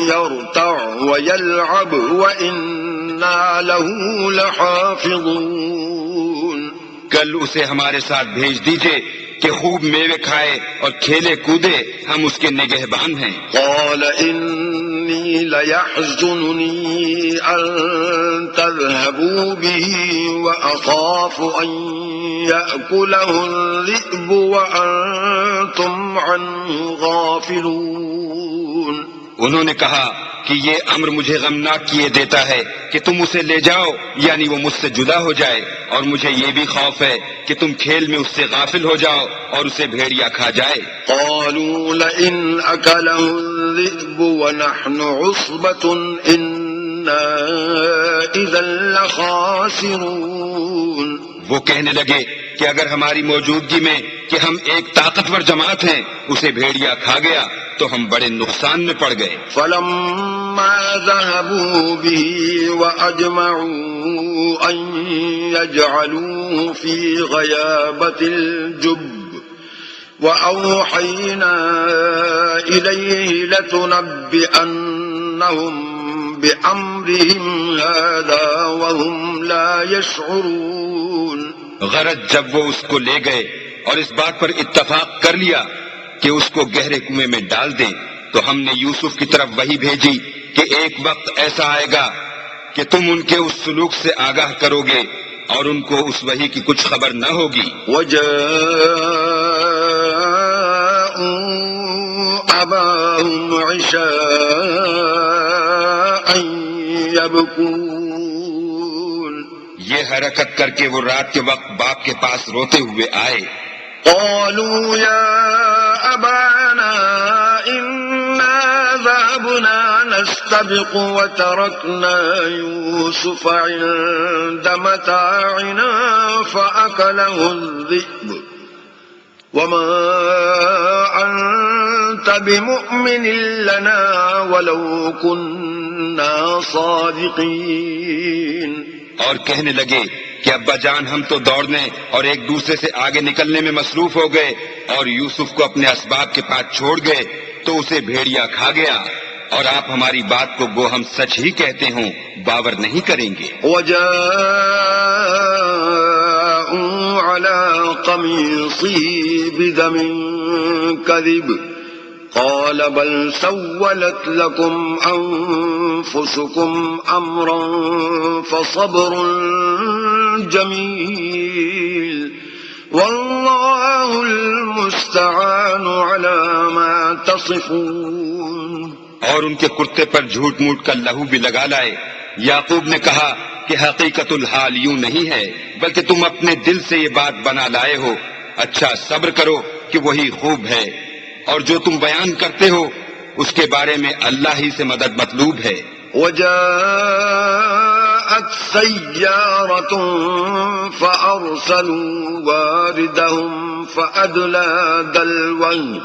يرتع ويلعب وإنا له لحافظون۔ کل اسے ہمارے ساتھ بھیج دیجئے کہ خوب میوے کھائے اور کھیلے کودے، ہم اس کے نگہبان ہیں۔ قال إني ليحزنني أن تذهبوا به وأخاف أن يأكله الذئب وأنتم عنه غافلون۔ انہوں نے کہا کہ یہ امر مجھے غمناک کیے دیتا ہے کہ تم اسے لے جاؤ، یعنی وہ مجھ سے جدا ہو جائے، اور مجھے یہ بھی خوف ہے کہ تم کھیل میں اس سے غافل ہو جاؤ اور اسے بھیڑیا کھا جائے۔ قالوا لئن أكله الذئب ونحن عصبة إنا إذا لخاسرون۔ وہ کہنے لگے کہ اگر ہماری موجودگی میں کہ ہم ایک طاقتور جماعت ہیں اسے بھیڑیا کھا گیا تو ہم بڑے نقصان میں پڑ گئے۔ فلما ذهبوا به وأجمعوا أن يجعلوه في غيابة الجب وأوحينا إليه لتنبئنهم بأمرهم هذا وهم لا يشعرون۔ غرض جب وہ اس کو لے گئے اور اس بات پر اتفاق کر لیا کہ اس کو گہرے کنویں میں ڈال دیں، تو ہم نے یوسف کی طرف وحی بھیجی کہ ایک وقت ایسا آئے گا کہ تم ان کے اس سلوک سے آگاہ کرو گے اور ان کو اس وحی کی کچھ خبر نہ ہوگی۔ وجاءوا أباهم عشاء يبكون یہ حرکت کر کے وہ رات کے وقت باپ کے پاس روتے ہوئے آئے. قالوا يا أبانا إنا ذهبنا نستبق وتركنا يوسف عند متاعنا فأكله الذئب وما أنت بمؤمن لنا ولو كنا صادقين. اور کہنے لگے کہ ابا جان ہم تو دوڑنے اور ایک دوسرے سے آگے نکلنے میں مصروف ہو گئے اور یوسف کو اپنے اسباب کے پاس چھوڑ گئے تو اسے بھیڑیا کھا گیا، اور آپ ہماری بات کو گو ہم سچ ہی کہتے ہوں باور نہیں کریں گے. وجاءوا على قميصه بدم كذب قال بل سولت لكم أنفسكم أمرا فصبر جميل والله المستعان على ما تصفون. اور ان کے کرتے پر جھوٹ موٹ کا لہو بھی لگا لائے. یعقوب نے کہا کہ حقیقت الحال یوں نہیں ہے بلکہ تم اپنے دل سے یہ بات بنا لائے ہو. اچھا صبر کرو کہ وہی خوب ہے، اور جو تم بیان کرتے ہو اس کے بارے میں اللہ ہی سے مدد مطلوب ہے. وجاءت سيارة فأرسلوا واردهم فأدلى دلوه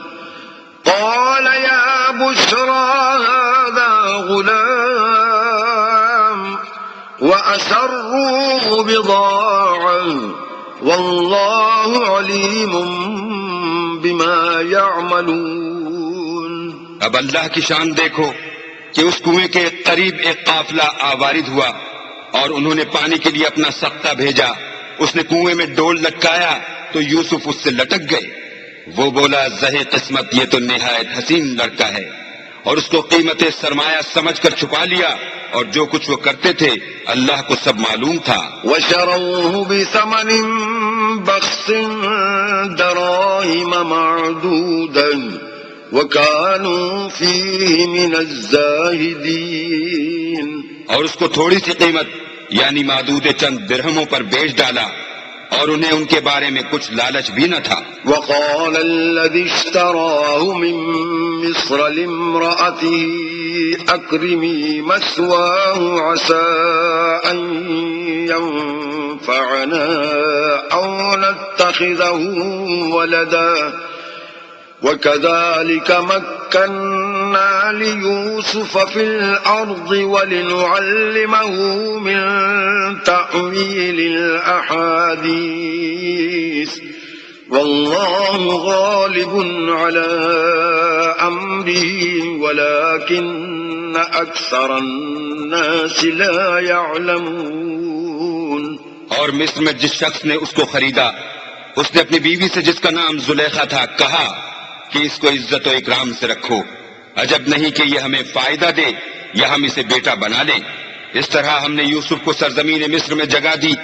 قال يا بشرى هذا غلام وأسروه بضاعة والله عليم بما يعملون. اب اللہ کی شان دیکھو کہ اس کنویں کے قریب ایک قافلہ آوارد ہوا اور انہوں نے پانی کے لیے اپنا سختہ بھیجا. اس نے کنویں میں ڈول لٹکایا تو یوسف اس سے لٹک گئے. وہ بولا زہے قسمت یہ تو نہایت حسین لڑکا ہے، اور اس کو قیمت سرمایہ سمجھ کر چھپا لیا، اور جو کچھ وہ کرتے تھے اللہ کو سب معلوم تھا. وشروه بثمن بخس دراهم معدودا وكانوا فيه من الزاهدين. اور اس کو تھوڑی سی قیمت یعنی معدود چند درہموں پر بیچ ڈالا، اور انہیں ان کے بارے میں کچھ لالچ بھی نہ تھا. وقال الذي اشتراه من مصر لامرأته أكرمي مثواه عسى أن ينفعنا أو نتخذه ولدا وكذلك مكنا ليوسف في الأرض ولنعلمه من تأويل الأحاديث والله غالب على أمره ولكن أكثر الناس لا يعلمون. اور مصر میں جس شخص نے اس کو خریدا اس نے اپنی بیوی سے جس کا نام زلیخا تھا کہا کہ اس کو عزت و اکرام سے رکھو، عجب نہیں کہ یہ ہمیں فائدہ دے یا ہم اسے بیٹا بنا لیں. اس طرح ہم نے یوسف کو سرزمین مصر میں جگہ دی،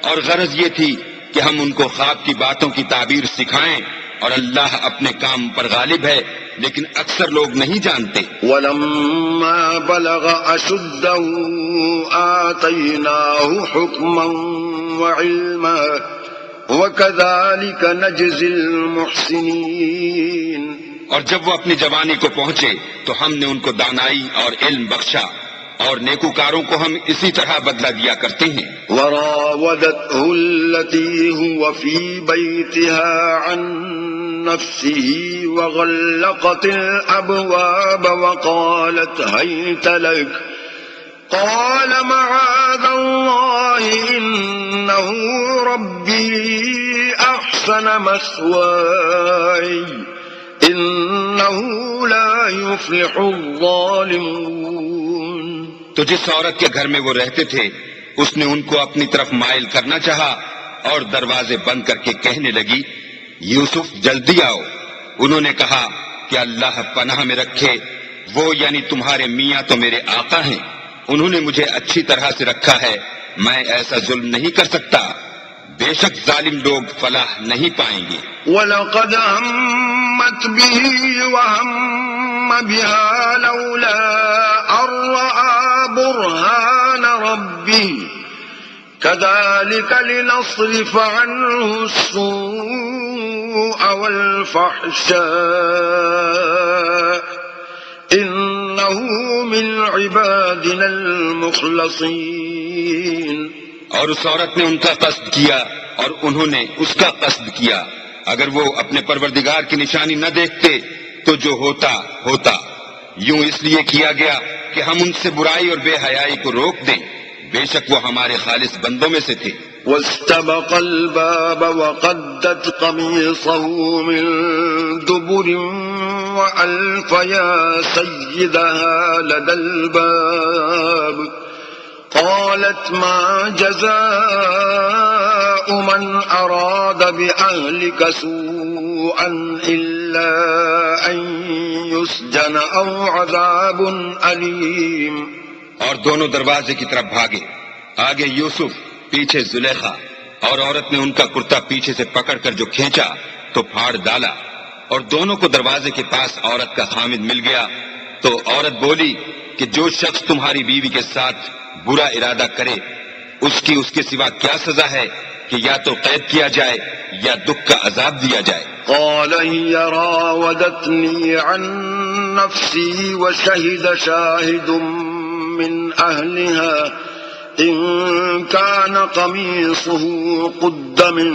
اور غرض یہ تھی کہ ہم ان کو خواب کی باتوں کی تعبیر سکھائیں، اور اللہ اپنے کام پر غالب ہے لیکن اکثر لوگ نہیں جانتے. ولما بلغ أشده آتيناه حكما وعلما وكذلك نجزي المحسنين. اور جب وہ اپنی جوانی کو پہنچے تو ہم نے ان کو دانائی اور علم بخشا، اور نیکوکاروں کو ہم اسی طرح بدلہ دیا کرتے ہیں. وراودته التي هو في بيتها عن نفسه وغلقت الأبواب وقالت هيت لك قال معاذ الله إنه ربي أحسن مثواي إنه لا يفلح الظالمون. تو جس عورت کے گھر میں وہ رہتے تھے اس نے ان کو اپنی طرف مائل کرنا چاہا اور دروازے بند کر کے کہنے لگی یوسف جلدی آؤ. انہوں نے کہا کہ اللہ پناہ میں رکھے، وہ یعنی تمہارے میاں تو میرے آقا ہیں، انہوں نے مجھے اچھی طرح سے رکھا ہے، میں ایسا ظلم نہیں کر سکتا. بے شک ظالم لوگ فلاح نہیں پائیں گے. وَلَقَدْ همت به وهم بها لولا أن رأى برهان ربه كذلك لنصرف عنه السوء والفحشاء إنه من عبادنا المخلصين. اور اس عورت نے ان کا قصد کیا اور انہوں نے اس کا قصد کیا. اگر وہ اپنے پروردگار کی نشانی نہ دیکھتے تو جو ہوتا ہوتا. یوں اس لیے کیا گیا کہ ہم ان سے برائی اور بے حیائی کو روک دیں. بے شک وہ ہمارے خالص بندوں میں سے تھے. واستبق الباب وقدت قميصه من دبر وألف يا سيدها لدى الباب قالت ما جزاء من أراد بأهلك سوءا إلا أن يسجن أو عذاب أليم. اور دونوں دروازے کی طرف بھاگے. آگے یوسف، پیچھے زلیخا. اور عورت نے ان کا کرتا پیچھے سے پکڑ کر جو کھینچا تو پھاڑ ڈالا. اور دونوں کو دروازے کے پاس عورت کا خامد مل گیا. تو عورت بولی کہ جو شخص تمہاری بیوی کے ساتھ برا ارادہ کرے اس کے سوا کیا سزا ہے کہ یا تو قید کیا جائے یا دکھ کا عذاب دیا جائے. قال هي راودتني عن نفسي وشهد شاهد من أهلها إن كان قميصه قد من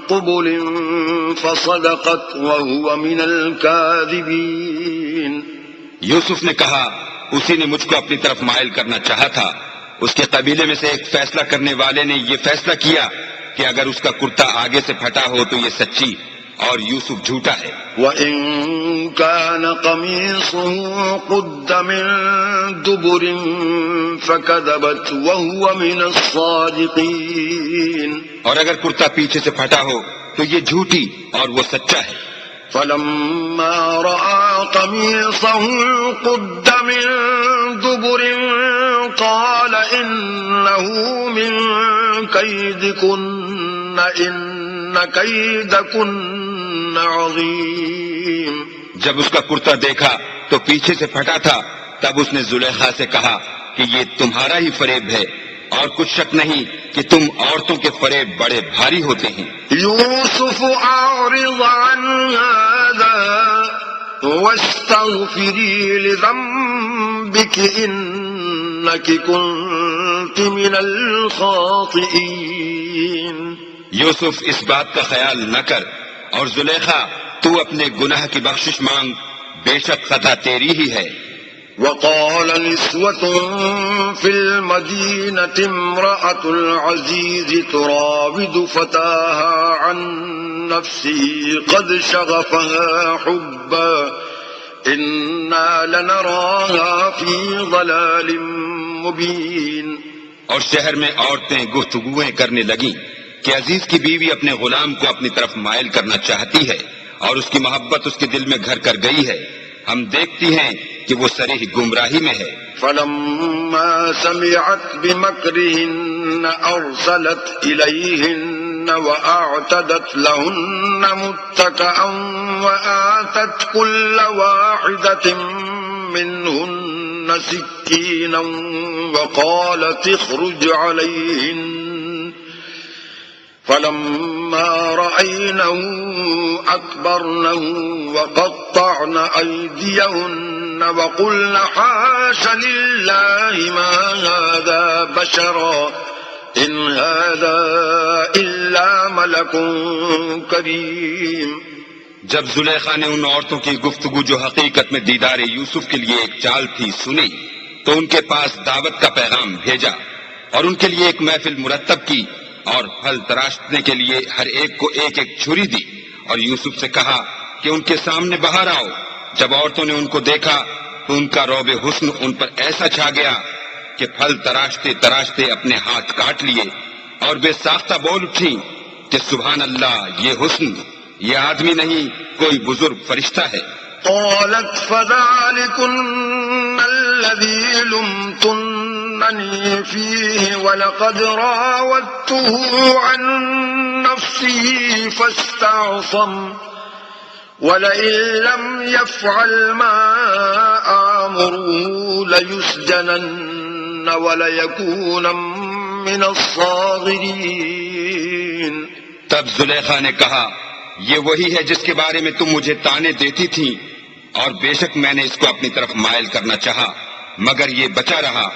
قبل فصدقت وهو من الكاذبين. یوسف نے کہا اسی نے مجھ کو اپنی طرف مائل کرنا چاہا تھا. اس کے قبیلے میں سے ایک فیصلہ کرنے والے نے یہ فیصلہ کیا کہ اگر اس کا کرتا آگے سے پھٹا ہو تو یہ سچی اور یوسف جھوٹا ہے. وَإِن كَانَ قَمِيصُهُ قُدَّ مِن دُبُرٍ فَكَذَبَتْ وَهُوَ مِنَ الصَّادِقِينَ. اور اگر کرتا پیچھے سے پھٹا ہو تو یہ جھوٹی اور وہ سچا ہے. فَلَمَّا رَأَى قَمِيصَهُ قُدَّ مِن دُبُرٍ قَالَ إِنَّهُ مِن كَيْدِكُنَّ إِنَّ كَيْدَكُنَّ عَظِيمٌ. جب اس کا کرتا دیکھا تو پیچھے سے پھٹا تھا تب اس نے زلیخا سے کہا کہ یہ تمہارا ہی فریب ہے اور کچھ شک نہیں کہ تم عورتوں کے فریب بڑے بھاری ہوتے ہیں. یوسف اعرض عن هذا واستغفری لذنبك انك كنت من الخاطئین. یوسف اس بات کا خیال نہ کر اور زلیخا تو اپنے گناہ کی بخشش مانگ، بے شک خطا تیری ہی ہے. وقال نسوة في المدينة امرأة العزيز تراود فتاها عن نفسه قد شغفها حبا إنا لنراها في ضلال مبين. اور شہر میں عورتیں گفتگویں کرنے لگیں کہ عزیز کی بیوی اپنے غلام کو اپنی طرف مائل کرنا چاہتی ہے اور اس کی محبت اس کے دل میں گھر کر گئی ہے. ہم دیکھتی ہیں کہ وہ صریح گمراہی میں ہے. فلما سمعت بمكرهن أرسلت إليهن وأعتدت لهن متكئا وآتت كل واحدة منهن سكينا وقالت اخرج عليهن. فلما رأينه أكبرنه وقطعن أيديهن وقلن حاش لله ما هذا بشرا إن هذا إلا ملك كريم. جب زلیخا نے ان عورتوں کی گفتگو جو حقیقت میں دیدار یوسف کے لیے ایک چال تھی سنی تو ان کے پاس دعوت کا پیغام بھیجا اور ان کے لیے ایک محفل مرتب کی اور پھل تراشنے کے لیے ہر ایک کو ایک ایک چھری دی اور یوسف سے کہا کہ ان کے سامنے باہر آؤ. جب عورتوں نے ان کو دیکھا تو ان کا روب حسن ان پر ایسا چھا گیا کہ پھل تراشتے تراشتے اپنے ہاتھ کاٹ لیے اور بے ساختہ بول اٹھی کہ سبحان اللہ، یہ حسن، یہ آدمی نہیں کوئی بزرگ فرشتہ ہے. قالت فذلكن الذي لمتنني فيه ولقد راودته عن نفسه وَلَئِن لَّمْ يَفْعَلْ مَا آمُرُهُ لَيُسْجَنَنَّ وَلَيَكُونًا مِّنَ الصَّاغِرِينَ۔ تب زلیخا نے کہا یہ وہی ہے جس کے بارے میں تم مجھے طعنے دیتی تھی، اور بے شک میں نے اس کو اپنی طرف مائل کرنا چاہا مگر یہ بچا رہا،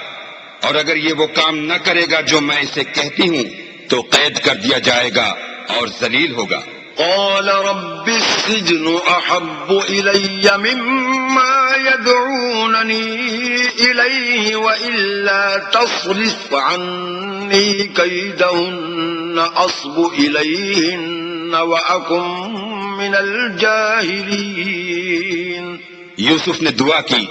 اور اگر یہ وہ کام نہ کرے گا جو میں اسے کہتی ہوں تو قید کر دیا جائے گا اور ذلیل ہوگا۔ قال رب السجن أحب إلي مما يدعونني إليه وإلا تصرف عني كيدهن أصب إليهن وأكن من الجاهلين۔ یوسف نے دعا کی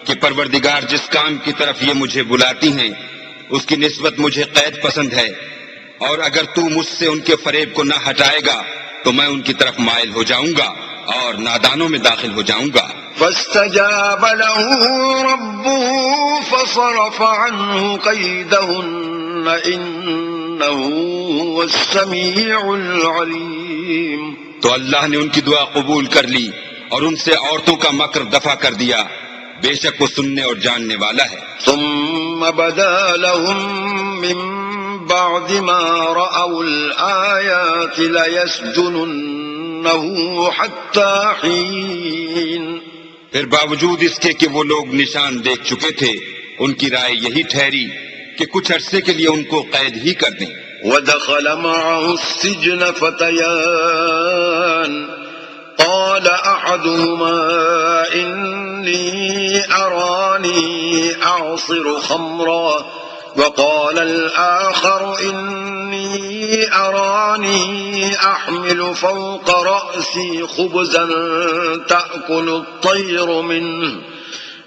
کہ پروردگار جس کام کی طرف یہ مجھے بلاتی ہیں اس کی نسبت مجھے قید پسند ہے، اور اگر تو مجھ سے ان کے فریب کو نہ ہٹائے گا تو میں ان کی طرف مائل ہو جاؤں گا اور نادانوں میں داخل ہو جاؤں گا۔ فاستجاب له ربه فصرف عنه كيدهن إنه هو السميع العليم۔ تو اللہ نے ان کی دعا قبول کر لی اور ان سے عورتوں کا مکر دفع کر دیا، بے شک وہ سننے اور جاننے والا ہے۔ ثم بدا لهم من بعد ما رأوا الآيات ليسجننه حتى حين۔ پھر باوجود اس کے کہ وہ لوگ نشان دیکھ چکے تھے ان کی رائے یہی ٹھہری کہ کچھ عرصے کے لیے ان کو قید ہی کر دیں۔ ودخل معه السجن فتيان قال أحدهما إني أراني أعصر خمرا وقال الآخر إني أراني أحمل فوق رأسي خبزا تأكل الطير منه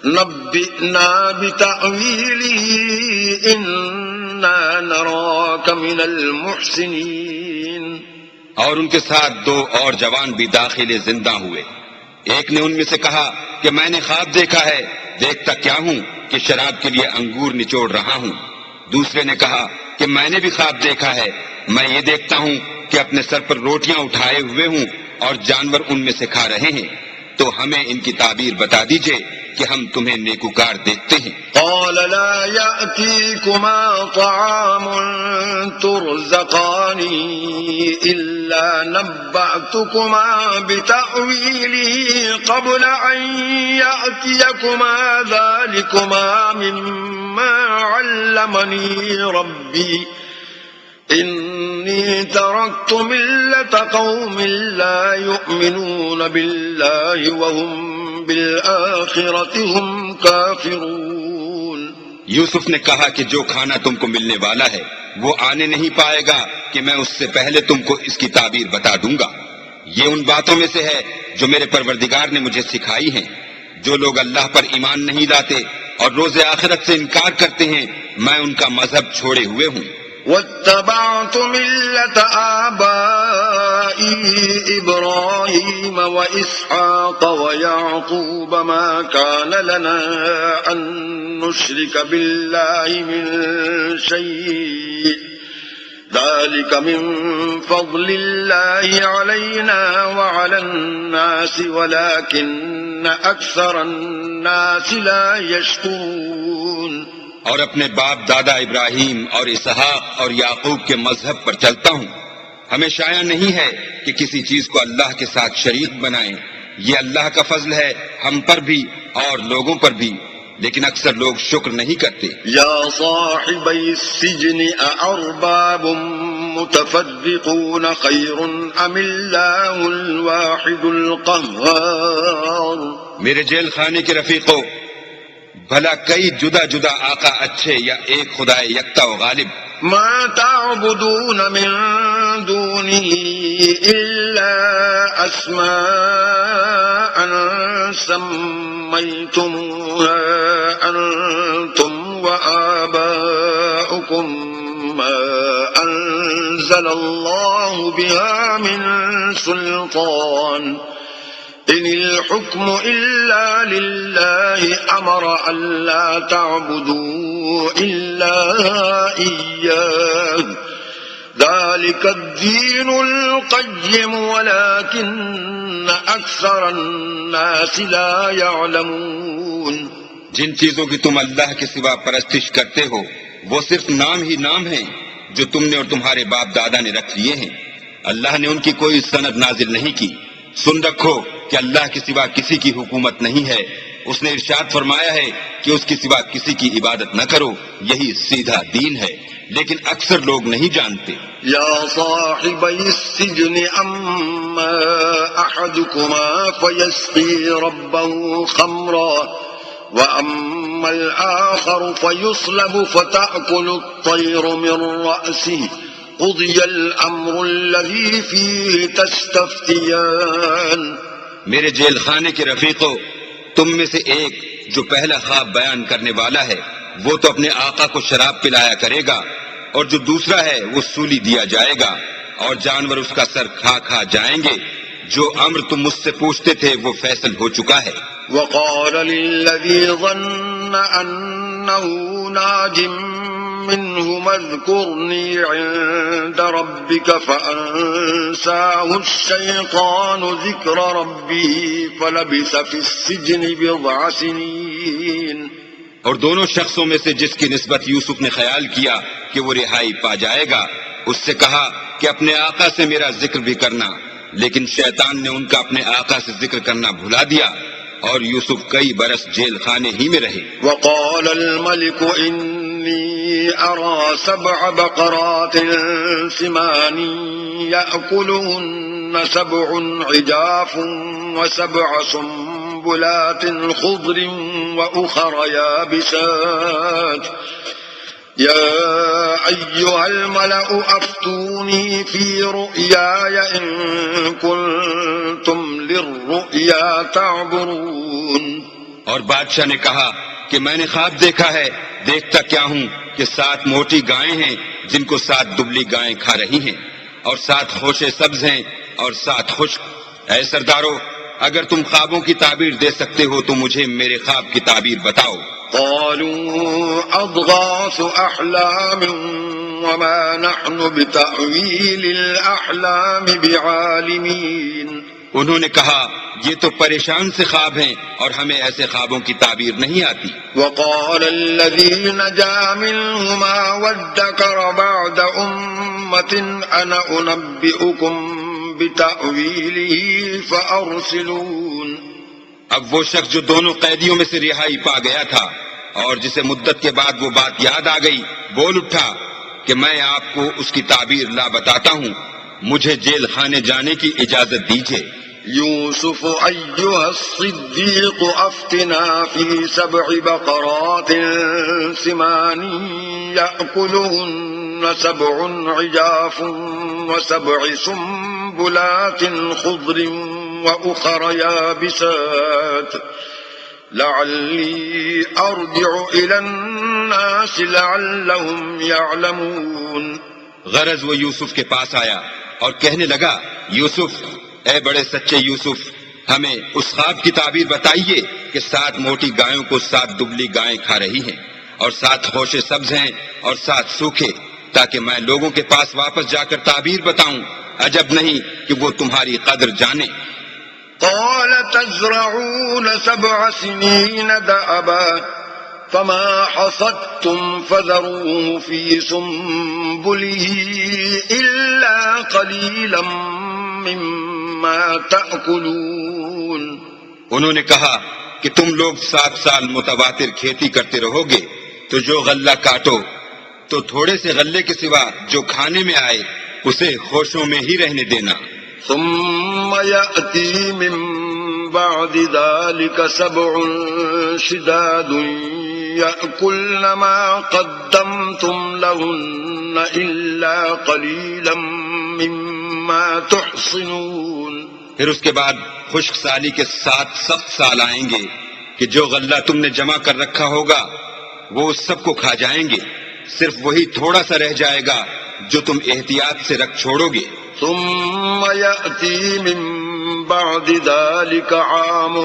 نبئنا بتأويله إنا نراك من المحسنين۔ اور ان کے ساتھ دو اور جوان بھی داخل زندہ ہوئے۔ ایک نے ان میں سے کہا کہ میں نے خواب دیکھا ہے، دیکھتا کیا ہوں کہ شراب کے لیے انگور نچوڑ رہا ہوں۔ دوسرے نے کہا کہ میں نے بھی خواب دیکھا ہے، میں یہ دیکھتا ہوں کہ اپنے سر پر روٹیاں اٹھائے ہوئے ہوں اور جانور ان میں سے کھا رہے ہیں، تو ہمیں ان کی تعبیر بتا دیجئے کہ ہم تمہیں نیکوکار دیکھتے ہیں۔ قال لا يأتيكما طعام ترزقانه إلا نبأتكما بتأويله قبل أن يأتيكما ذلكما مما علمني ربي إني تركت ملة قوم لا يؤمنون بالله وهم بالآخرة هم كافرون۔ یوسف نے کہا کہ جو کھانا تم کو ملنے والا ہے وہ آنے نہیں پائے گا کہ میں اس سے پہلے تم کو اس کی تعبیر بتا دوں گا۔ یہ ان باتوں میں سے ہے جو میرے پروردگار نے مجھے سکھائی ہیں۔ جو لوگ اللہ پر ایمان نہیں لاتے اور روز آخرت سے انکار کرتے ہیں میں ان کا مذہب چھوڑے ہوئے ہوں۔ واتبعت ملة آبائي إبراهيم وإسحاق ويعقوب ما كان لنا أن نشرك بالله من شيء ذلك من فضل الله علينا وعلى الناس ولكن أكثر الناس لا يشكرون۔ اور اپنے باپ دادا ابراہیم اور اسحاق اور یعقوب کے مذہب پر چلتا ہوں۔ ہمیں شایع نہیں ہے کہ کسی چیز کو اللہ کے ساتھ شریک بنائیں، یہ اللہ کا فضل ہے ہم پر بھی اور لوگوں پر بھی، لیکن اکثر لوگ شکر نہیں کرتے۔ یا صاحبی السجن اارباب متفرقون خیر ام اللہ الواحد القہار۔ میرے جیل خانے کے رفیقوں، بھلا کئی جدا جدا آقا اچھے یا ایک خدا یکتا و غالب؟ ما تعبدون من دونه إلا أسماء سميتموها أنتم وآباؤكم ما أنزل الله بها من سلطان إن الحكم إلا لله أمر ألا تعبدوا إلا إياه ذلك الدين القيم ولكن أكثر الناس لا يعلمون۔ جن چیزوں کی تم اللہ کے سوا پرستش کرتے ہو وہ صرف نام ہی نام ہیں جو تم نے اور تمہارے باپ دادا نے رکھ لیے ہیں، اللہ نے ان کی کوئی سند نازل نہیں کی۔ سن رکھو کہ اللہ کے سوا کسی کی حکومت نہیں ہے، اس نے ارشاد فرمایا ہے کہ اس کے سوا کسی کی عبادت نہ کرو، یہی سیدھا دین ہے، لیکن اکثر لوگ نہیں جانتے۔ یا صاحبی السجن اما احدكما فيسقي ربه خمرا واما الاخر فيصلب فتأكل الطير من رأسه قضي الامر الذي فيه تستفتيان۔ میرے جیل خانے کے رفیقوں، تم میں سے ایک جو پہلا خواب بیان کرنے والا ہے وہ تو اپنے آقا کو شراب پلایا کرے گا، اور جو دوسرا ہے وہ سولی دیا جائے گا، اور جانور اس کا سر کھا کھا جائیں گے۔ جو امر تم مجھ سے پوچھتے تھے وہ فیصل ہو چکا ہے۔ وقال للذي ظن أنه ناج منهما اذكرني عند ربك فأنساه الشيطان ذكر ربه فلبث في السجن بضع سنين۔ اور دونوں شخصوں میں سے جس کی نسبت یوسف نے خیال کیا کہ وہ رہائی پا جائے گا، اس سے کہا کہ اپنے آقا سے میرا ذکر بھی کرنا، لیکن شیطان نے ان کا اپنے آقا سے ذکر کرنا بھلا دیا، اور یوسف کئی برس جیل خانے ہی میں رہے۔ وقال الملك إني أرى 7 بقرات سمان يأكلهن 7 عجاف و7 سنبلات خضر وأخر يابسات يا أيها الملأ أفتوني في رؤياي إن كنتم للرؤيا تعبرون۔ اور بادشاہ نے کہا کہ میں نے خواب دیکھا ہے، دیکھتا کیا ہوں کہ 7 موٹی گائیں ہیں جن کو 7 دبلی گائیں کھا رہی ہیں، اور 7 خوشے سبز ہیں اور 7 خشک۔ اے سردارو، اگر تم خوابوں کی تعبیر دے سکتے ہو تو مجھے میرے خواب کی تعبیر بتاؤ۔ قالوا أضغاث أحلام وما نحن بتأويل الأحلام بعالمين۔ انہوں نے کہا یہ تو پریشان سے خواب ہیں اور ہمیں ایسے خوابوں کی تعبیر نہیں آتی۔ وقال الذي نجا منهما وادكر بعد أمة أنا أنبئكم بتأويله فأرسلون۔ اب وہ شخص جو دونوں قیدیوں میں سے رہائی پا گیا تھا اور جسے مدت کے بعد وہ بات یاد آ گئی، بول اٹھا کہ میں آپ کو اس کی تعبیر لا بتاتا ہوں، مجھے جیل خانے جانے کی اجازت دیجیے۔ يوسف أيها الصديق أفتنا في 7 بقرات سمان يأكلهن 7 عجاف و7 سنبلات خضر وأخر يابسات لعلي أرجع إلى الناس لعلهم يعلمون۔ غرض وہ یوسف کے پاس آیا اور کہنے لگا، یوسف، اے بڑے سچے یوسف، ہمیں اس خواب کی تعبیر بتائیے کہ 7 موٹی گایوں کو 7 دبلی گائیں کھا رہی ہیں، اور 7 خوشے سبز ہیں اور 7 سوکھے، تاکہ میں لوگوں کے پاس واپس جا کر تعبیر بتاؤں، عجب نہیں کہ وہ تمہاری قدر جانے۔ قال تزرعون 7 سنين دأبا فما حصدتم فذروه في سنبله إلا قليلا مما تأكلون۔ انہوں نے کہا کہ تم لوگ 7 سال متواتر کھیتی کرتے رہو گے، تو جو غلہ کاٹو تو تھوڑے سے غلے کے سوا جو کھانے میں آئے اسے خوشوں میں ہی رہنے دینا۔ ثم يأتي من بعد ذلك 7 شداد يأكلن ما قدمتم لهن إلا قليلا مما تحصنون۔ پھر اس کے بعد خشک سالی کے 7 سخت سال آئیں گے کہ جو غلہ تم نے جمع کر رکھا ہوگا وہ اس سب کو کھا جائیں گے، صرف وہی تھوڑا سا رہ جائے گا جو تم احتیاط سے رکھ چھوڑو گے۔ ثم يأتي من بعد ذلك عام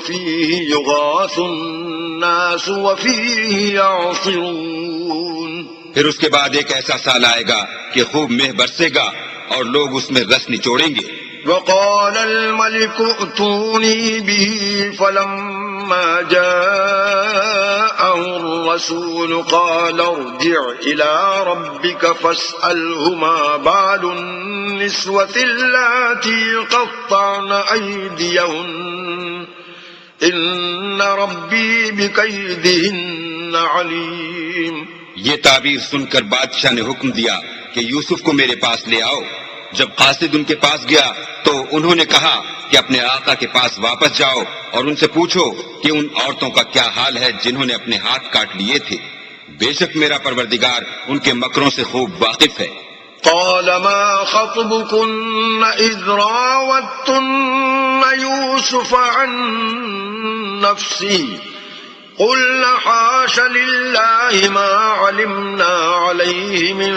فيه يغاث الناس وفيه يعصرون۔ پھر اس کے بعد ایک ایسا سال آئے گا کہ خوب مہ برسے گا اور لوگ اس میں رس نچوڑیں گے۔ وقال الملك ائتوني به فلما جاءه الرسول قال ارجع إلى ربك فاسأله ما بال النسوة اللاتي قطعن أيديهن إن ربي بكيدهن عليم۔ یہ تعبیر سن کر بادشاہ نے حکم دیا کہ یوسف کو میرے پاس لے آؤ۔ جب قاصد ان کے پاس گیا تو انہوں نے کہا کہ اپنے آقا کے پاس واپس جاؤ اور ان سے پوچھو کہ ان عورتوں کا کیا حال ہے جنہوں نے اپنے ہاتھ کاٹ لیے تھے، بے شک میرا پروردگار ان کے مکروں سے خوب واقف ہے۔ قال ما خطبكن إذ راوتن يوسف عن نفسه قلنا حاش لله ما علمنا عليه من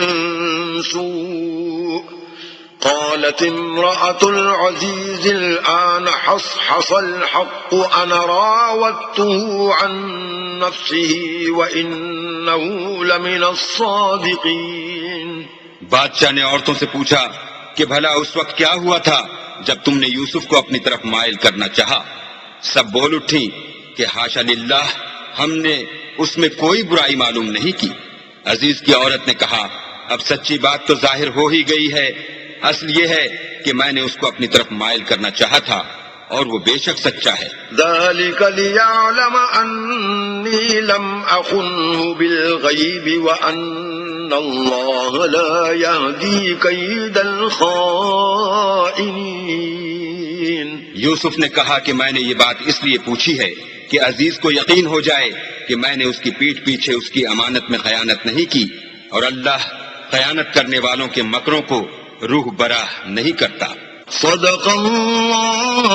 سوء قالت امرأة العزيز الآن حصحص الحق أنا راودته عن نفسه وإنه لمن الصادقين۔ بادشاہ نے عورتوں سے پوچھا کہ بھلا اس وقت کیا ہوا تھا جب تم نے یوسف کو اپنی طرف مائل کرنا چاہا؟ سب بول اٹھی کہ حاشا للہ، ہم نے اس میں کوئی برائی معلوم نہیں کی۔ عزیز کی عورت نے کہا اب سچی بات تو ظاہر ہو ہی گئی ہے، اصل یہ ہے کہ میں نے اس کو اپنی طرف مائل کرنا چاہا تھا اور وہ بے شک سچا ہے۔ ذلك ليعلم أني لم أخنه بالغيب وأن الله لا يهدي كيد الخائنين۔ یوسف نے کہا کہ میں نے یہ بات اس لیے پوچھی ہے کہ عزیز کو یقین ہو جائے کہ میں نے اس کی پیٹھ پیچھے اس کی امانت میں خیانت نہیں کی، اور اللہ خیانت کرنے والوں کے مکروں کو روح براہ نہیں کرتا۔ صدق اللہ